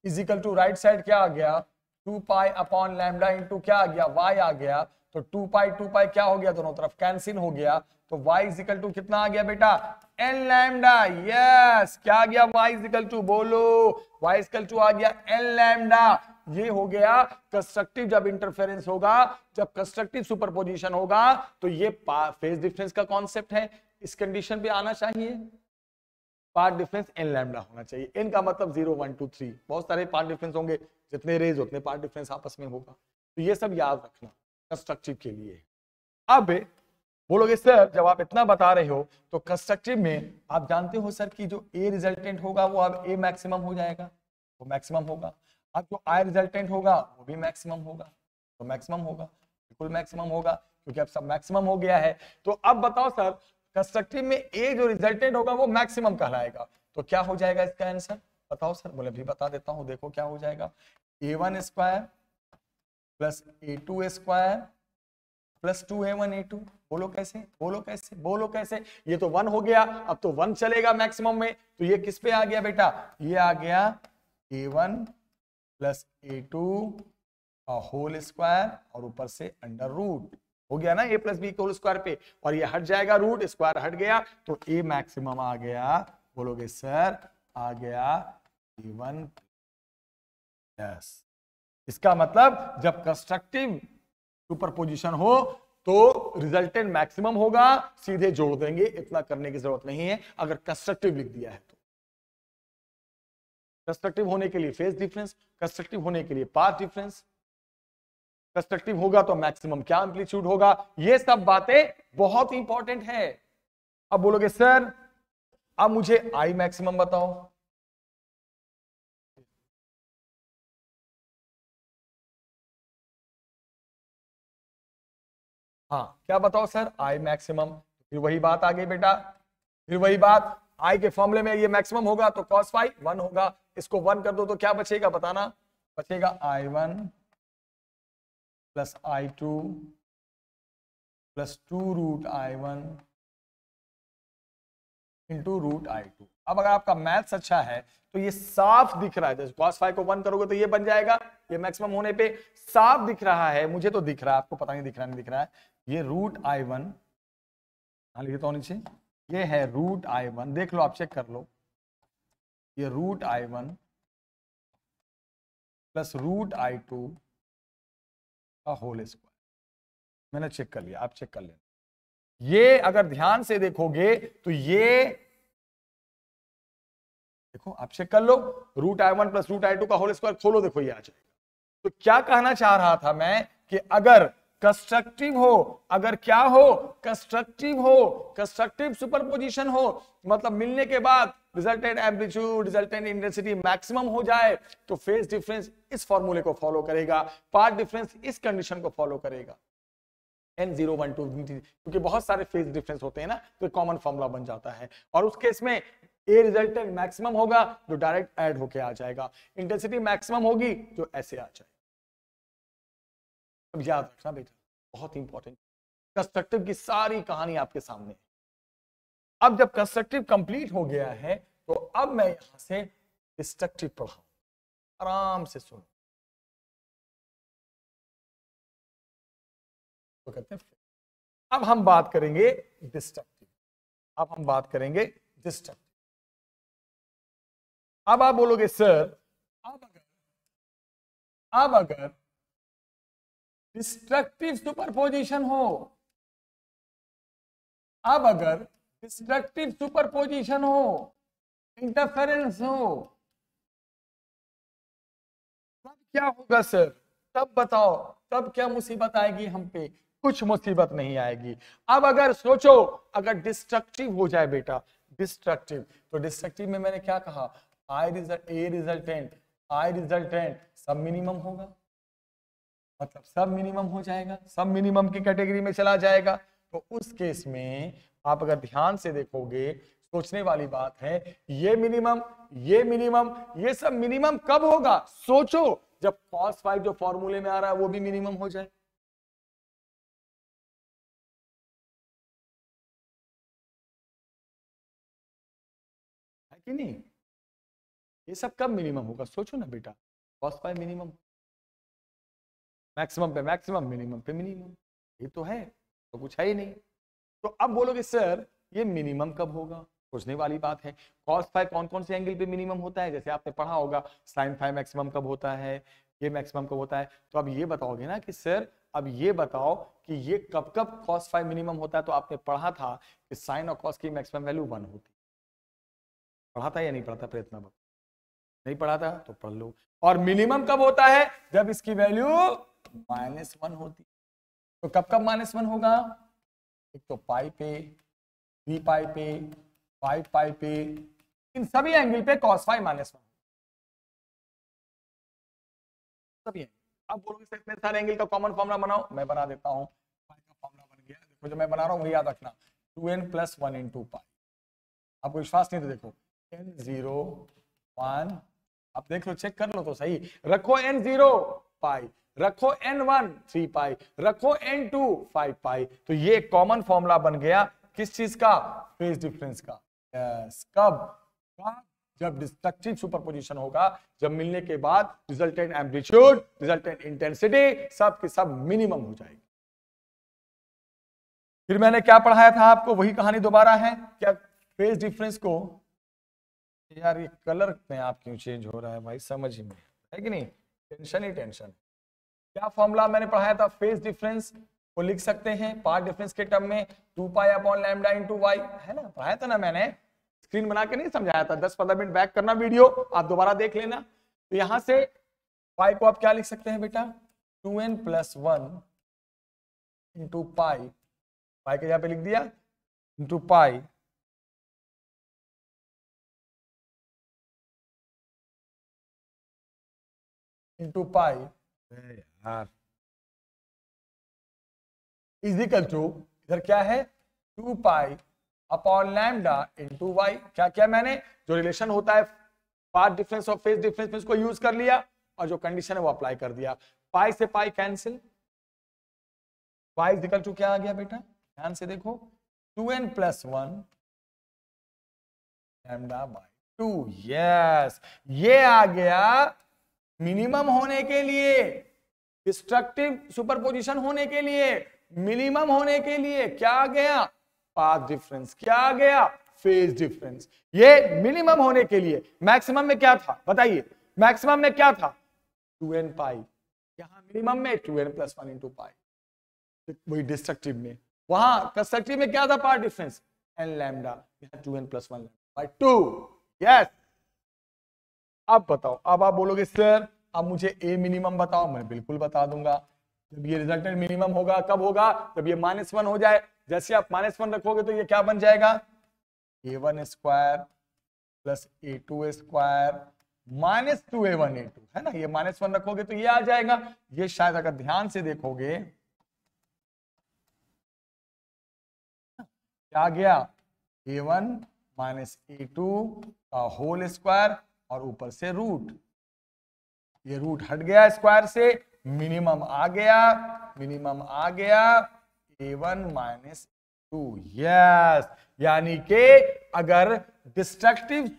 is equal to right side क्या आ गया 2 पाई अपॉन लैम्डा इनटू क्या आ गया y आ गया, तो 2 पाई क्या हो गया, दोनों तरफ कैंसिल हो गया, तो y इजिकल टू कितना आ गया बेटा n लैम्डा। यस, क्या आ गया y इजिकल टू, बोलो, y इजिकल टू आ गया n लैम्डा। ये हो गया कंस्ट्रक्टिव जब इंटरफेरेंस होगा, जब कंस्ट्रक्टिव सुपरपोजिशन होगा, तो ये फेज डिफरेंस का कॉन्सेप्ट है, इस कंडीशन पे आना चाहिए। पार्ट डिफरेंस n लैम्डा होना चाहिए, n का मतलब 0 1 2 3, बहुत सारे पार्ट डिफरेंस होंगे, जितने रेज उतने पार्ट डिफरेंस आपस में होगा, तो ये सब याद रखना कंस्ट्रक्टिव के लिए। अब बोलोगे सर जब आप इतना बता रहे हो तो कंस्ट्रक्टिव में आप जानते हो सर कि जो A रिजल्टेंट होगा वो अब A मैक्सिमम हो जाएगा, वो मैक्सिमम होगा, अब जो I रिजल्टेंट होगा वो भी मैक्सिमम होगा, तो मैक्सिमम होगा, बिल्कुल मैक्सिमम होगा, क्योंकि अब सब मैक्सिमम हो गया है। तो अब बताओ सर कंस्ट्रक्टिव में A जो रिजल्टेंट होगा वो मैक्सिमम कहलाएगा, तो क्या हो जाएगा इसका आंसर, बताओ सर। बोले भी बता देता हूं, देखो क्या हो जाएगा, A1 square plus A2 square plus 2A1 A2। बोलो कैसे, बोलो कैसे, बोलो कैसे, ये तो 1 हो गया, अब तो 1 चलेगा मैक्सिमम में, तो ये किस पे आ गया बेटा, ये आ गया A1 plus A2 whole square और ऊपर से अंडर रूट, हो गया ना A प्लस बी के होल स्क्वायर पे, और ये हट जाएगा, रूट स्क्वायर हट गया, तो A मैक्सिमम आ गया। बोलोगे सर आ गया A1। यस, इसका मतलब जब कंस्ट्रक्टिव सुपरपोजिशन हो तो रिजल्टेंट मैक्सिमम होगा, सीधे जोड़ देंगे, इतना करने की जरूरत नहीं है अगर कंस्ट्रक्टिव लिख दिया है तो। कंस्ट्रक्टिव होने के लिए फेज डिफरेंस, कंस्ट्रक्टिव होने के लिए पाथ डिफरेंस, कंस्ट्रक्टिव होगा तो मैक्सिमम क्या एम्पलीट्यूड होगा, ये सब बातें बहुत इंपॉर्टेंट है। अब बोलोगे सर अब मुझे आई मैक्सिमम बताओ। हाँ क्या बताओ सर, आई मैक्सिमम। फिर वही बात आ गई बेटा, फिर वही बात, आई के फॉर्मूले में ये मैक्सिमम होगा तो cos फाई 1 होगा, इसको 1 कर दो तो क्या बचेगा बताना, बचेगा I1 plus I2 plus 2 root I1 into root I2। अब अगर आपका मैथ्स अच्छा है तो ये साफ दिख रहा है, जैसे cos फाई को 1 करोगे तो ये बन जाएगा, ये मैक्सिमम होने पे साफ दिख रहा है, मुझे तो दिख रहा है, आपको पता नहीं दिख रहा नहीं दिख रहा है, ये रूट I1 लिखता हूं नीचे, ये है रूट I1, देख लो आप चेक कर लो, ये root I1 plus root I2 का होल स्क्वायर, मैंने चेक कर लिया, आप चेक कर लेना। ये अगर ध्यान से देखोगे तो ये देखो, आप चेक कर लो, root I1 plus root I2 का होल स्क्वायर खोलो, देखो ये आ जाएगा। तो क्या कहना चाह रहा था मैं कि अगर कंस्ट्रक्टिव हो, अगर क्या हो, कंस्ट्रक्टिव हो, कंस्ट्रक्टिव सुपरपोजिशन हो, मतलब मिलने के बाद resultant amplitude resultant intensity maximum हो जाए तो फेज डिफरेंस इस फॉर्मूले को फॉलो करेगा, पार्ट डिफरेंस इस कंडीशन को फॉलो करेगा, N0 1 2, क्योंकि बहुत सारे फेज डिफरेंस होते हैं ना, तो कॉमन फॉर्मूला बन जाता है। और उस केस में ए रिजल्टेंट मैक्सिमम होगा जो डायरेक्ट ऐड होके आ जाएगा, इंटेंसिटी मैक्सिमम होगी जो ऐसे आ जाएगा। अब याद रखना बेटा, बहुत इंपॉर्टेंट, कंस्ट्रक्टिव की सारी कहानी आपके सामने। अब जब कंस्ट्रक्टिव कंप्लीट हो गया है तो अब मैं यहां से डिस्ट्रक्टिव पढ़ाऊं, आराम से सुनो। तो कहते हैं अब हम बात करेंगे डिस्ट्रक्टिव, अब हम बात करेंगे डिस्ट्रक्टिव। अब आप बोलोगे सर अब अगर डिस्ट्रक्टिव सुपरपोजिशन हो, अब अगर डिस्ट्रक्टिव सुपरपोजिशन हो, इंटरफेरेंस हो, तब क्या होगा सर, तब बताओ, तब क्या मुसीबत आएगी हम पे, कुछ मुसीबत नहीं आएगी। अब अगर सोचो अगर डिस्ट्रक्टिव हो जाए बेटा, डिस्ट्रक्टिव, तो डिस्ट्रक्टिव में मैंने क्या कहा, आई रिजल्टेंट सब मिनिमम होगा, मतलब सब मिनिमम हो जाएगा, सब मिनिमम की कैटेगरी में चला जाएगा। तो उस केस में आप अगर ध्यान से देखोगे, सोचने वाली बात है, ये मिनिमम ये सब मिनिमम कब होगा, सोचो जब cos फाई जो फॉर्मूले में आ रहा है वो भी मिनिमम हो जाए। है कि नहीं, ये सब कब मिनिमम होगा, सोचो ना बेटा, cos फाई मिनिमम, मैक्सिमम पे मैक्सिमम, मिनिमम पे मिनिमम, ये तो है, तो कुछ है ही नहीं। तो अब बोलोगे सर ये मिनिमम कब होगा, सोचने वाली बात है। cos फाई कौन कौन से एंगल पे मिनिमम होता है, जैसे आपने पढ़ा होगा sin फाई मैक्सिमम कब होता है, ये मैक्सिमम कब होता है। तो अब ये बताओगे ना कि सर अब ये बताओ कि ये कब कब cos फाई मिनिमम होता है, तो आपने पढ़ा था कि sin और cos की मैक्सिमम वैल्यू 1 होती, पढ़ा था या नहीं पढ़ा था, प्रयत्न नहीं पढ़ा था तो पढ़ लो। और मिनिमम कब होता है, जब इसकी वैल्यू -1 होती, तो कब कब -1 होगा, एक तो पाई पे, 3 पाई पे, 5 पाई पे, इन सभी एंगल पे cos फाई -1 सभी एंगल। अब बोलोगे सर इतने सारे एंगल का कॉमन फॉर्मूला बनाओ, मैं बना देता हूं, पाई का फॉर्मूला बन गया, देखो जो मैं बना रहा हूं वही याद रखना, 2n + 1 × पाई। आपको विश्वास नहीं तो देखो n0 1, आप देख लो, चेक कर लो तो सही, रखो n0 पाई, रखो n1 3 पाई, रखो n2 5 पाई, तो ये कॉमन फॉर्मूला बन गया किस चीज का, फेज डिफरेंस का। यस, कब, जब डिस्ट्रक्टिव सुपरपोजिशन होगा, जब मिलने के बाद रिजल्टेंट एम्पलीट्यूड रिजल्टेंट इंटेंसिटी सब की सब मिनिमम हो जाएगी। फिर मैंने क्या पढ़ाया था आपको, वही कहानी दोबारा है क्या, फेज डिफरेंस को, यार ये कलर में आप क्यों चेंज हो रहा है भाई, समझ ही नहीं है कि नहीं, टेंशन ही टेंशन। क्या फॉर्मूला मैंने पढ़ाया था, फेज डिफरेंस को लिख सकते हैं पार्ट डिफरेंस के टर्म में 2 पाई अपॉन लैम्डा × y, है ना, पढ़ाया था ना मैंने, स्क्रीन बना के नहीं समझाया था, 10-15 मिनट बैक करना वीडियो, आप दोबारा देख लेना। तो यहां से पाई को आप क्या लिख सकते हैं बेटा, 2n + 1 इंटू पाई, पाई के यहाँ पे लिख दिया इंटू पाई इंटू पाई यार इजिकल टू, इधर क्या है 2 pi upon lambda into y. क्या क्या मैंने जो रिलेशन होता है पाथ डिफरेंस और फेज डिफरेंस में उसको यूज कर लिया और जो कंडीशन है वो अप्लाई कर दिया। पाई से pi cancel, pi is equal to क्या आ गया बेटा, ध्यान से देखो 2n + 1 लैम्डा बाय 2। यस, ये आ गया मिनिमम होने के लिए, डिस्ट्रक्टिव सुपरपोजिशन होने के लिए, मिनिमम होने के लिए क्या आ गया, पाथ डिफरेंस, क्या आ गया, फेज डिफरेंस। ये मिनिमम होने के लिए। मैक्सिमम में क्या था बताइए, मैक्सिमम में क्या था 2n पाई, यहां मिनिमम में 2n + 1 इंटू पाई, वही डिस्ट्रक्टिव में। वहां कंस्ट्रक्टिव में क्या था पाथ डिफरेंस n लैम्डा, यहां 2n + 1 बाय 2। यस, अब बताओ, अब आप बोलोगे सर अब मुझे ए मिनिमम बताओ, मैं बिल्कुल बता दूंगा। जब ये रिजल्टेंट मिनिमम होगा कब होगा, जब ये -1 हो जाए। जैसे आप -1 रखोगे तो ये क्या बन जाएगा, a1 square plus a2 square -2a1 a2, है ना। ये -1 रखोगे तो ये आ जाएगा। ये शायद अगर ध्यान से देखोगे क्या गया, a1 -a2 का होल स्क्वायर और ऊपर से रूट, ये रूट हट गया स्क्वायर से, मिनिमम आ गया, मिनिमम आ गया a1 - 2। यस, यानी कि अगर डिस्ट्रक्टिव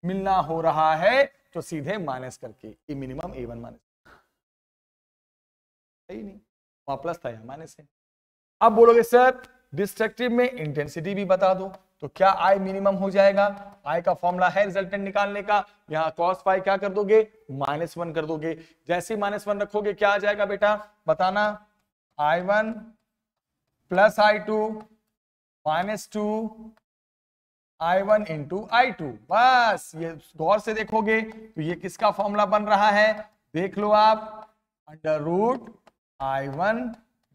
मिलना हो रहा है तो सीधे माइनस करके ये मिनिमम a1 माइनस, सही नहीं, वहां प्लस था यहाँ माइनस है। अब बोलोगे सर डिस्ट्रक्टिव में इंटेंसिटी भी बता दो, तो क्या आई मिनिमम हो जाएगा। आई का फॉर्मूला है रिजल्टेंट निकालने का, यहाँ cos फाई क्या कर दोगे, -1 कर दोगे। जैसे ही -1 रखोगे क्या आ जाएगा बेटा बताना, I1 + I2 -2 I1 into I2। बस ये गौर से देखोगे तो ये किसका फॉर्मूला बन रहा है, देख लो आप, √ I1 -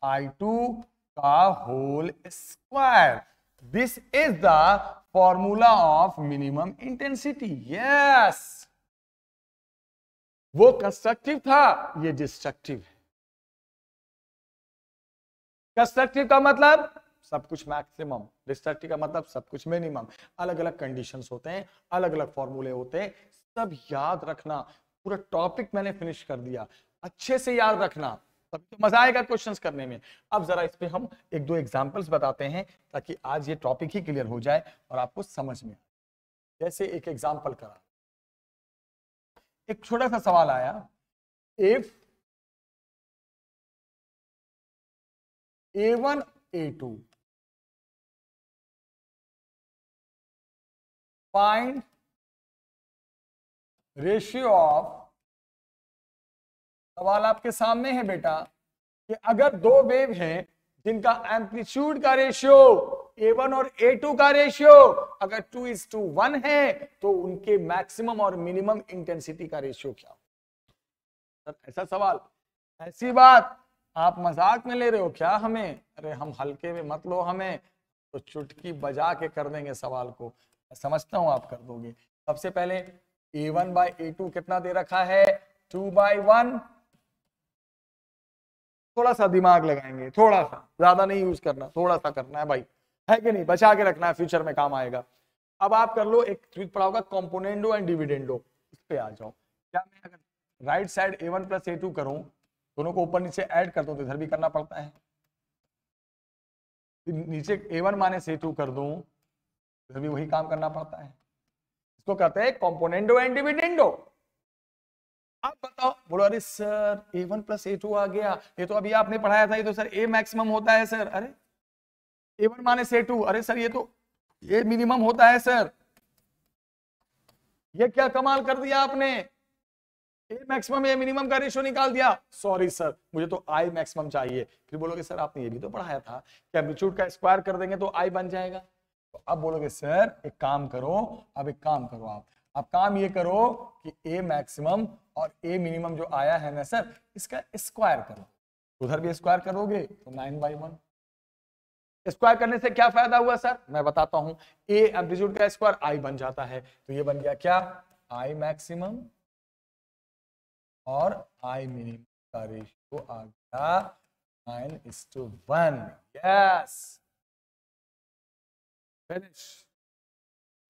√I2 का whole square. This is the formula of minimum intensity. Yes, वो कंस्ट्रक्टिव था, ये डिस्ट्रक्टिव है। कंस्ट्रक्टिव का मतलब सब कुछ मैक्सिमम, डिस्ट्रक्टिव का मतलब सब कुछ मिनिमम। अलग अलग कंडीशंस होते हैं, अलग अलग फॉर्मूले होते हैं, सब याद रखना। पूरा टॉपिक मैंने फिनिश कर दिया, अच्छे से याद रखना, तब तो मजा आएगा क्वेश्चंस करने में। अब जरा इस पे हम एक दो एग्जांपल्स बताते हैं ताकि आज ये टॉपिक ही क्लियर हो जाए और आपको समझ में आए। जैसे एक एग्जांपल करा, एक छोटा सा सवाल आया, if A1 A2 find ratio of, सवाल आपके सामने है बेटा कि अगर दो वेव हैं जिनका एम्पलीट्यूड का रेशियो A1 और A2 का रेशियो अगर 2:1 है तो उनके मैक्सिमम और मिनिमम इंटेंसिटी का रेशियो क्या हो। ऐसा सवाल, ऐसी बात आप मजाक में ले रहे हो क्या हमें, अरे हम हल्के में मत लो हमें, तो चुटकी बजा के कर देंगे सवाल को, मैं समझता हूं आप कर दोगे। सबसे पहले A1/A2 कितना दे रखा है, 2/1। थोड़ा सा दिमाग लगाएंगे, थोड़ा सा, ज्यादा नहीं यूज करना, थोड़ा सा करना है भाई, है कि नहीं, बचा के रखना है, फ्यूचर में काम आएगा। अब आप कर लो, एक ट्रिक पढ़ा होगा कॉम्पोनेंडो एंड डिविडेंडो, इस पे आ जाओ। क्या मैं अगर राइट साइड A1 + A2 करूं, दोनों को ऊपर नीचे ऐड कर दूं तो इधर भी करना पड़ता है, नीचे A1 - A2 कर दूं इधर भी वही काम करना पड़ता है। इसको कहते हैं कॉम्पोनेंडो एंड डिविडेंडो। आप बताओ, बोलो अरे सर A1 + A2 आ गया, ये तो अभी आपने पढ़ाया था, ये तो सर A मैक्सिमम होता है सर। अरे A1 - A2, अरे सर ये तो A मिनिमम होता है सर। ये क्या कमाल कर दिया आपने, A मैक्सिमम A मिनिमम का रेशियो निकाल दिया। सॉरी सर, मुझे तो I मैक्सिमम चाहिए। फिर बोलोगे सर आपने ये भी तो पढ़ाया था कि एम्पलीट्यूड का स्क्वायर कर देंगे तो I बन जाएगा। तो अब बोलोगे सर एक काम करो, अब एक काम करो, आप अब काम ये करो कि ए मैक्सिमम और ए मिनिमम जो आया है ना सर, इसका स्क्वायर करो। उधर भी स्क्वायर करोगे तो 9/1। स्क्वायर करने से क्या फायदा हुआ सर, मैं बताता हूं। ए एम्पलीट्यूड का स्क्वायर आई बन जाता है, तो ये बन गया क्या, आई मैक्सिमम और आई मिनिमम का रेशियो आ गया 9:1। Yes, finish.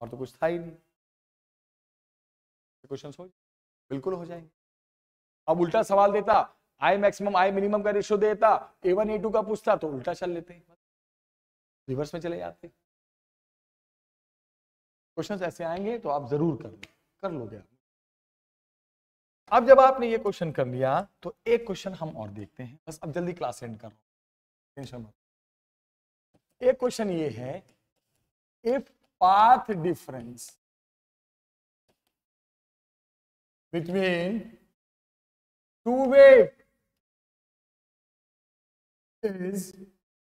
और तो कुछ था ही नहीं। क्वेश्चन हो बिल्कुल हो जाएंगे। अब उल्टा सवाल देता, आई मैक्सिमम आई मिनिमम का रेशियो देता, A1 A2 का पूछता तो उल्टा चल लेते, रिवर्स में चले जाते। क्वेश्चन ऐसे आएंगे तो आप जरूर कर लोगे। अब जब आपने ये क्वेश्चन कर लिया तो एक क्वेश्चन हम और देखते हैं, बस अब जल्दी क्लास एंड कर रहा हूं, टेंशन मत। एक क्वेश्चन ये है, if path difference between two wave is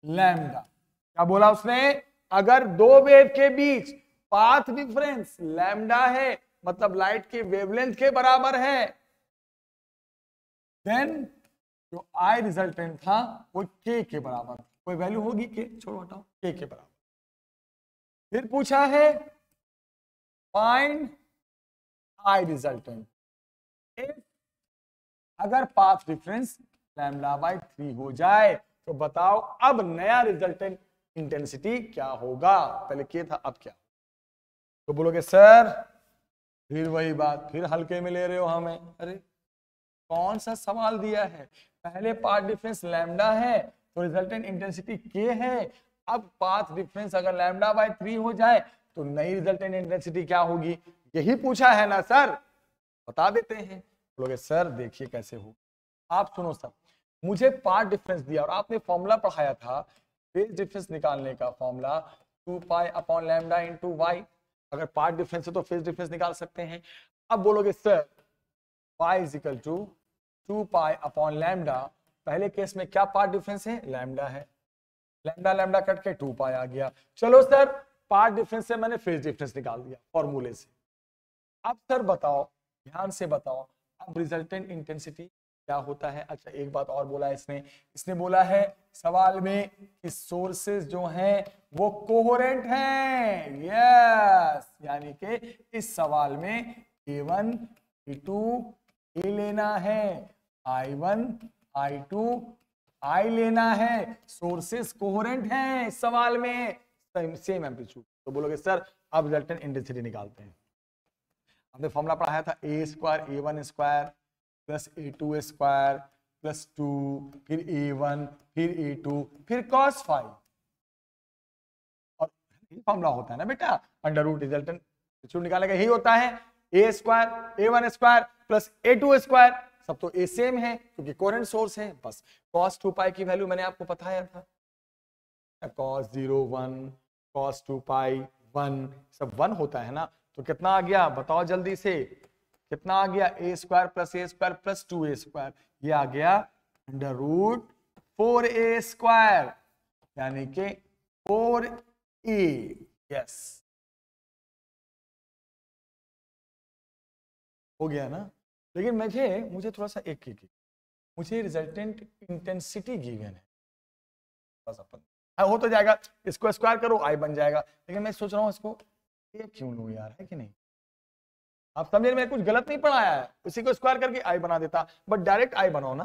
lambda. क्या बोला उसने, अगर दो वेव के बीच पाथ डिफरेंस लैम्डा है, मतलब लाइट के वेवलेंथ के बराबर है, देन जो आई रिजल्टेंट था वो के बराबर, कोई वैल्यू होगी के, छोड़ो हटाओ, के बराबर। फिर पूछा है फाइंड आई रिजल्टेंट इफ, अगर पाथ डिफरेंस λ/3 हो जाए तो बताओ अब नया रिजल्टेंट इंटेंसिटी क्या होगा। पहले के था, अब क्या। तो बोलोगे सर फिर वही बात, फिर हल्के में ले रहे हो हमें। अरे कौन सा सवाल दिया है, पहले पाथ डिफरेंस लैम्डा है तो रिजल्टेंट इंटेंसिटी के है, अब पाथ डिफरेंस अगर λ/3 हो जाए तो नई रिजल्टेंट इंटेंसिटी क्या होगी, यही पूछा है ना सर, बता देते हैं। बोलोगे सर देखिए कैसे हो, आप सुनो सर, मुझे पाथ डिफरेंस दिया और आपने फॉर्मूला पढ़ाया था फेज डिफरेंस निकालने का, फॉर्मूला 2π/λ इंटू वाई। अगर पाथ डिफरेंस है तो फेज डिफरेंस निकाल सकते हैं। अब बोलोगे sir y is equal to 2π/λ, पहले केस में क्या पाथ डिफरेंस है, लैम्डा है, लैम्डा कट के 2π आ गया। चलो सर पाथ डिफरेंस से मैंने फेज डिफरेंस निकाल दिया फॉर्मूले से। अब सर बताओ, ध्यान से बताओ, अब रिजल्टेंट इंटेंसिटी क्या होता है। अच्छा एक बात और बोला है इसने बोला है सवाल में कि सोर्सेस जो हैं वो कोहेरेंट हैं। यस, यानी कि इस सवाल में A1 A2 A लेना है, I1 I2 I लेना है, सोर्सेस कोहेरेंट हैं इस सवाल में, सेम एम्पलीट्यूड। तो बोलोगे सर अब रिजल्टेंट इंटेंसिटी निकालते हैं। हमने फॉर्मूला पढ़ाया था A² A1² plus A2² plus 2, फिर A1 फिर A2 फिर cos phi, और फॉर्मूला होता है ना बेटा अंडर रूट रिजल्टेंट निकालने का, यही होता है A² A1² प्लस A2², सब तो ए सेम है क्योंकि कोहेरेंट सोर्स है। बस cos 2π की वैल्यू मैंने आपको बताया था, cos 0 1 cos 2π 1, सब 1 होता है ना, तो कितना आ गया बताओ जल्दी से, कितना आ गया, A² plus A² plus 2A², ये आ गया अंडर रूट 4A², यानी कि 4A। यस हो गया ना। लेकिन मुझे थोड़ा सा एक मुझे रिजल्टेंट इंटेंसिटी गिवन है, बस अपन हो तो जाएगा, इसको स्क्वायर करो आई बन जाएगा, लेकिन मैं सोच रहा हूं इसको ये क्यों लूं यार, है कि नहीं। आप समझे, मैं कुछ गलत नहीं पढ़ाया है, उसी को स्क्वायर करके आई बना देता, बट डायरेक्ट आई बनाओ ना,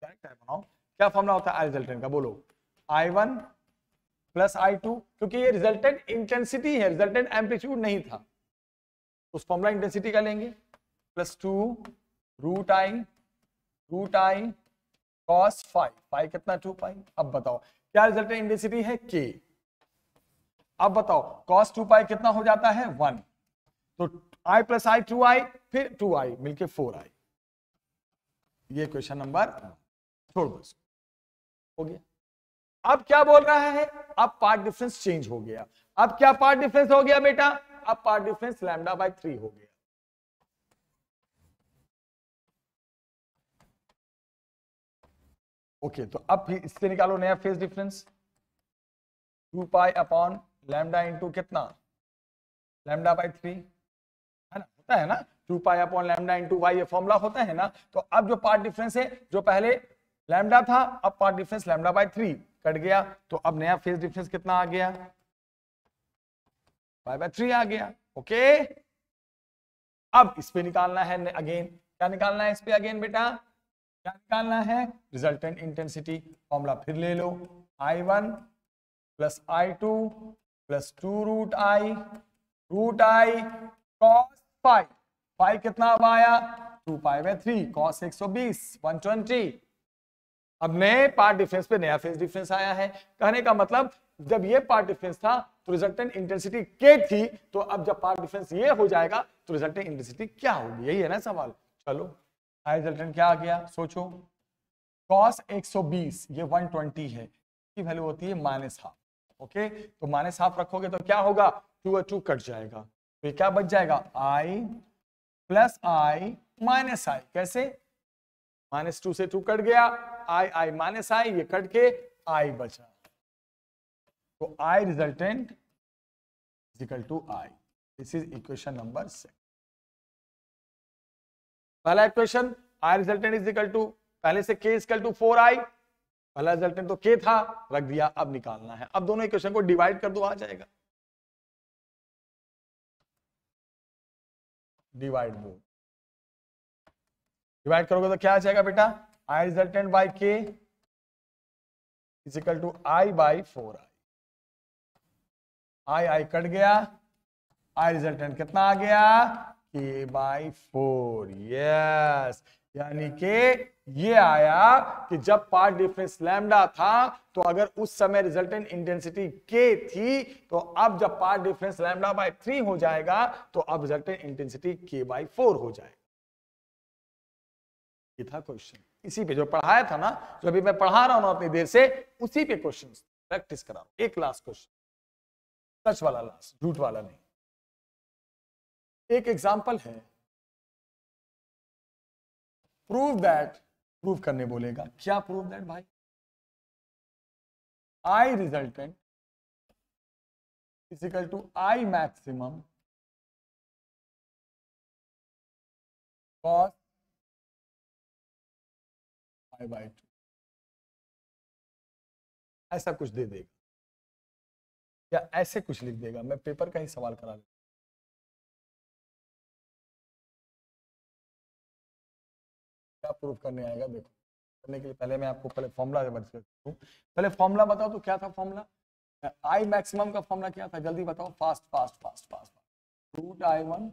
डायरेक्ट आई बनाओ। क्या फॉर्मूला होता है आई रिजल्टेंट का, बोलो I1 प्लस I2, क्योंकि ये रिजल्टेंट इंटेंसिटी है, रिजल्टेंट एम्पलीट्यूड नहीं था, उस फॉर्मूला इंटेंसिटी का लेंगे, plus 2 root I cos phi, phi कितना 2π। अब बताओ क्या रिजल्टेंट इंटेंसिटी है K। अब बताओ cos 2π कितना हो जाता है 1, तो I प्लस I 2i फिर 2i मिलके 4i। ये क्वेश्चन नंबर, छोड़ दो इसको, हो गया। अब क्या बोल रहा है, अब पार्ट डिफरेंस चेंज हो गया। अब क्या पार्ट डिफरेंस हो गया बेटा, अब पार्ट डिफरेंस λ/3 हो गया। ओके, तो अब फिर इससे निकालो नया फेज डिफरेंस, 2π/λ इंटू कितना λ/3, है ना, होता है ना, 2 pi upon lambda into y, ये फॉर्मूला होता है ना। तो अब जो पार्ट डिफरेंस है, जो पहले लैम्डा था, अब path difference lambda by 3 cut गया, तो अब नया फेज डिफरेंस कितना आ गया, पाई बाय 3 आ गया। ओके, अब इस पे निकालना है अगेन, क्या निकालना है इस पे अगेन बेटा, क्या निकालना है, रिजल्टेंट इंटेंसिटी। फॉर्मूला फिर ले लो, I1 plus I2 plus 2 root I cos phi, phi कितना अब आया 2 पाई बाय 3 कॉस 120 120। अब नए पार्ट डिफरेंस पे नया फेज डिफरेंस आया है। कहने का मतलब जब ये पार्ट डिफरेंस था तो रिजल्टेंट इंटेंसिटी के थी, तो अब जब पार्ट डिफरेंस ये हो जाएगा तो रिजल्टेंट इंटेंसिटी क्या होगी, यही है ना सवाल। चलो आई रिजल्टेंट क्या आ गया, सोचो, कॉस 120 ये 120 है, की वैल्यू होती है -12। ओके, तो -12 रखोगे तो क्या होगा, 2 और 2 कट जाएगा, तो क्या बच जाएगा, I plus I minus I। कैसे, -2 से 2 कट गया, I माइनस I, ये कट के I बचा, तो I resultant is equal to I। This is equation number 6। पहला equation I resultant is equal to, पहले से K इक्वल टू 4I, पहला रिजल्टेंट तो K था, रख दिया, अब निकालना है। अब दोनों इक्वेशन को डिवाइड कर दो, आ जाएगा, डिवाइड दो, डिवाइड करोगे तो क्या आ जाएगा बेटा, I resultant by K is equal to I by 4I। I cut गया, I रिजल्टेंट कितना आ गया, K बाय 4। यस, यानी कि ये आया कि जब पार्ट डिफरेंस लैम्डा था तो अगर उस समय रिजल्टेंट इंटेंसिटी K थी, तो अब जब पार्ट डिफरेंस लैम्डा बाय 3 हो जाएगा तो अब रिजल्टेंट इंटेंसिटी K बाय 4 हो जाएगा। ये था क्वेश्चन, इसी पे जो पढ़ाया था ना, जो अभी मैं पढ़ा रहा हूं ना अपनी देर से, उसी पे क्वेश्चन प्रैक्टिस करा रहा हूं। एक लास्ट क्वेश्चन, सच वाला लास्ट, झूठ वाला नहीं। एक एग्जांपल है, प्रूव दैट, प्रूव करने बोलेगा, क्या प्रूव दैट भाई, I resultant is equal to I maximum cos I by 2। ऐसा कुछ दे देगा या ऐसे कुछ लिख देगा, मैं पेपर का ही सवाल करा लूं। क्या प्रूव करने आएगा, देखो, करने के लिए पहले मैं आपको पहले फॉर्मूला बता दूं। पहले फॉर्मूला बताओ तो क्या था फॉर्मूला, I मैक्सिमम का फॉर्मूला क्या था, जल्दी बताओ, fast fast fast fast, root I1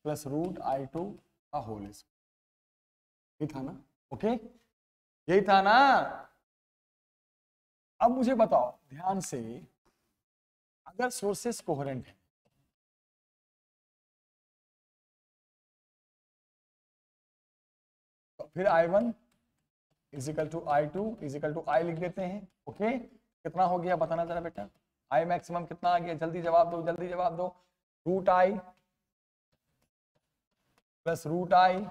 plus root I2 का होल स्क्वायर, यही था ना। ओके, यही था ना। अब मुझे बताओ ध्यान से, अगर सोर्सेस कोहेरेंट है तो फिर I1 is equal to I2 is equal to I लिख देते हैं। ओके, कितना हो गया बताना जरा बेटा, I मैक्सिमम कितना आ गया, जल्दी जवाब दो, जल्दी जवाब दो, root I plus root I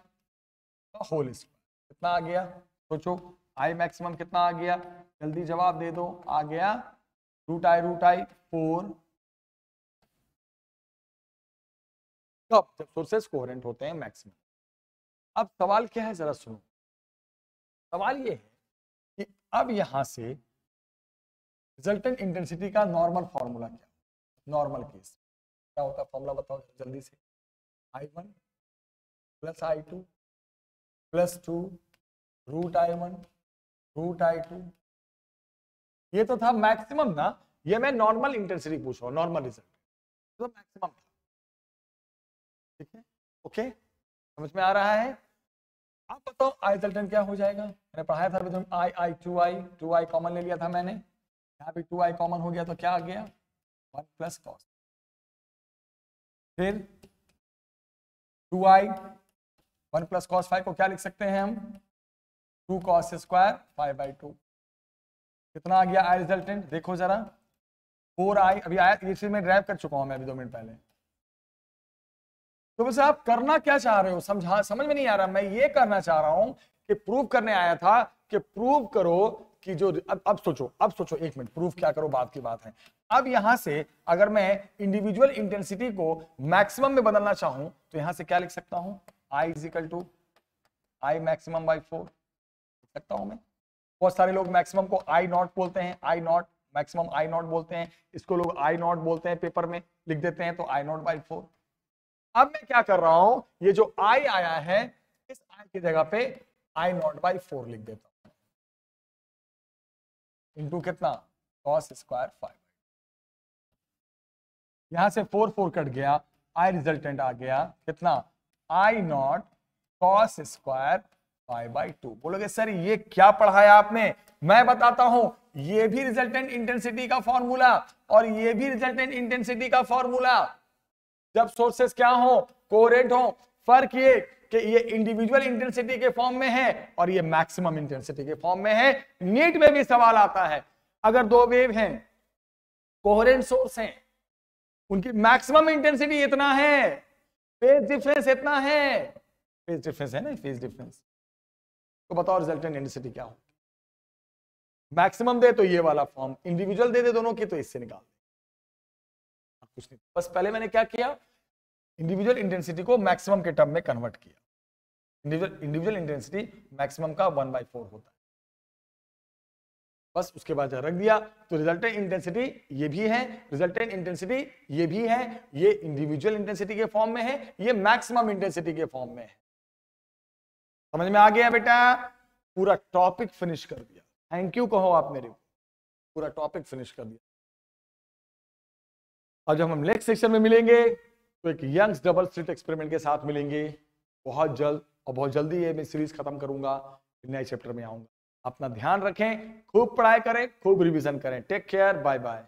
का होल स्क्वायर कितना आ गया, सोचो, I मैक्सिमम कितना आ गया, जल्दी जवाब दे दो, आ गया रूट I 4। कब, जब सोर्सेस कोहेरेंट होते हैं मैक्सिमम। अब सवाल क्या है जरा सुनो, सवाल ये है कि अब यहां से रिजल्टेंट इंटेंसिटी का नॉर्मल फॉर्मूला क्या, नॉर्मल केस क्या होता है, फॉर्मूला बताओ जल्दी से, I1 plus I2 plus 2 root I1 root I2। ये तो था मैक्सिमम ना, ये मैं नॉर्मल इंटेंसिटी पूछ रहा हूं, नॉर्मल रिजल्ट तो मैक्सिमम था, ठीक है। ओके, समझ में आ रहा है। अब बताओ आई रिजल्टेंट क्या हो जाएगा, मैंने पढ़ाया था अभी, आई 2i कॉमन ले लिया था मैंने, यहाँ पे 2i कॉमन हो गया तो क्या आ गया 1 प्लस कॉस, फिर 2i 1 प्लस कॉस 5 को क्या लिख सकते हैं हम, 2 कॉस स्क्वायर 5 बाई 2। कितना आ गया आई रिजल्टेंट, देखो जरा 4i, अभी आया ये चीज मैं ड्राइव कर चुका हूं मैं अभी 2 मिनट पहले। तो वैसे आप करना क्या चाह रहे हो, समझ में नहीं आ रहा। मैं ये करना चाह रहा हूं कि प्रूव करने आया था कि प्रूव करो कि जो अब सोचो 1 मिनट, प्रूफ क्या करो बात की बात है। अब यहां से अगर मैं इंडिविजुअल इंटेंसिटी को मैक्सिमम में बदलना चाहूं तो यहां से क्या लिख सकता हूं, I is equal to I maximum by 4 लिख सकता हूं मैं। बहुत सारे लोग मैक्सिमम को I नॉट बोलते हैं, I not maximum I not बोलते हैं, इसको लोग I नॉट बोलते हैं, पेपर में लिख देते हैं तो I नॉट बाई 4। अब मैं क्या कर रहा हूं, ये जो I आया है इस I की जगह पे I नॉट बाई 4 लिख देता हूं, इंटू कितना cos स्क्वायर 5। यहां से 4 कट गया, I रिजल्टेंट आ गया कितना I नॉट cos स्क्वायर 5/2। बोलोगे सर ये क्या पढ़ाया आपने, मैं बताता हूं, ये भी रिजल्टेंट इंटेंसिटी का फॉर्मूला और ये भी रिजल्टेंट इंटेंसिटी का फॉर्मूला। जब सोर्सेस क्या हो, कोरेंट हो, फर्क ये कि ये इंडिविजुअल इंटेंसिटी के फॉर्म में है और ये मैक्सिमम इंटेंसिटी के फॉर्म में है। नीट में भी सवाल आता है, अगर दो वेव हैं, कोहेरेंट सोर्स हैं, उनकी मैक्सिमम इंटेंसिटी इतना है, फेज डिफरेंस इतना है, फेज डिफरेंस है ना, फेज डिफरेंस, तो बताओ रिजल्टेंट इंटेंसिटी क्या हो। मैक्सिमम दे तो ये वाला फॉर्म, इंडिविजुअल दे दोनों की तो इससे निकाल दे, कुछ नहीं। बस पहले मैंने क्या किया, इंडिविजुअल इंटेंसिटी को मैक्सिमम के टर्म में कन्वर्ट किया। इंडिविजुअल इंटेंसिटी मैक्सिमम का 1/4 होता है, बस उसके बाद रख दिया। तो रिजल्टेंट इंटेंसिटी ये भी है, रिजल्टेंट इंटेंसिटी ये भी है, ये इंडिविजुअल इंटेंसिटी के फॉर्म में है, ये मैक्सिमम इंटेंसिटी के फॉर्म में है। समझ में आ गया बेटा, पूरा टॉपिक फिनिश कर दिया। थैंक यू कहो आप मेरे को, पूरा टॉपिक फिनिश कर दिया। और जब हम नेक्स्ट सेक्शन में मिलेंगे तो एक यंग्स डबल स्लिट एक्सपेरिमेंट के साथ मिलेंगे बहुत जल्द, और बहुत जल्दी ये मैं सीरीज खत्म करूंगा, नए चैप्टर में आऊंगा। अपना ध्यान रखें, खूब पढ़ाई करें, खूब रिवीजन करें। Take care, bye bye.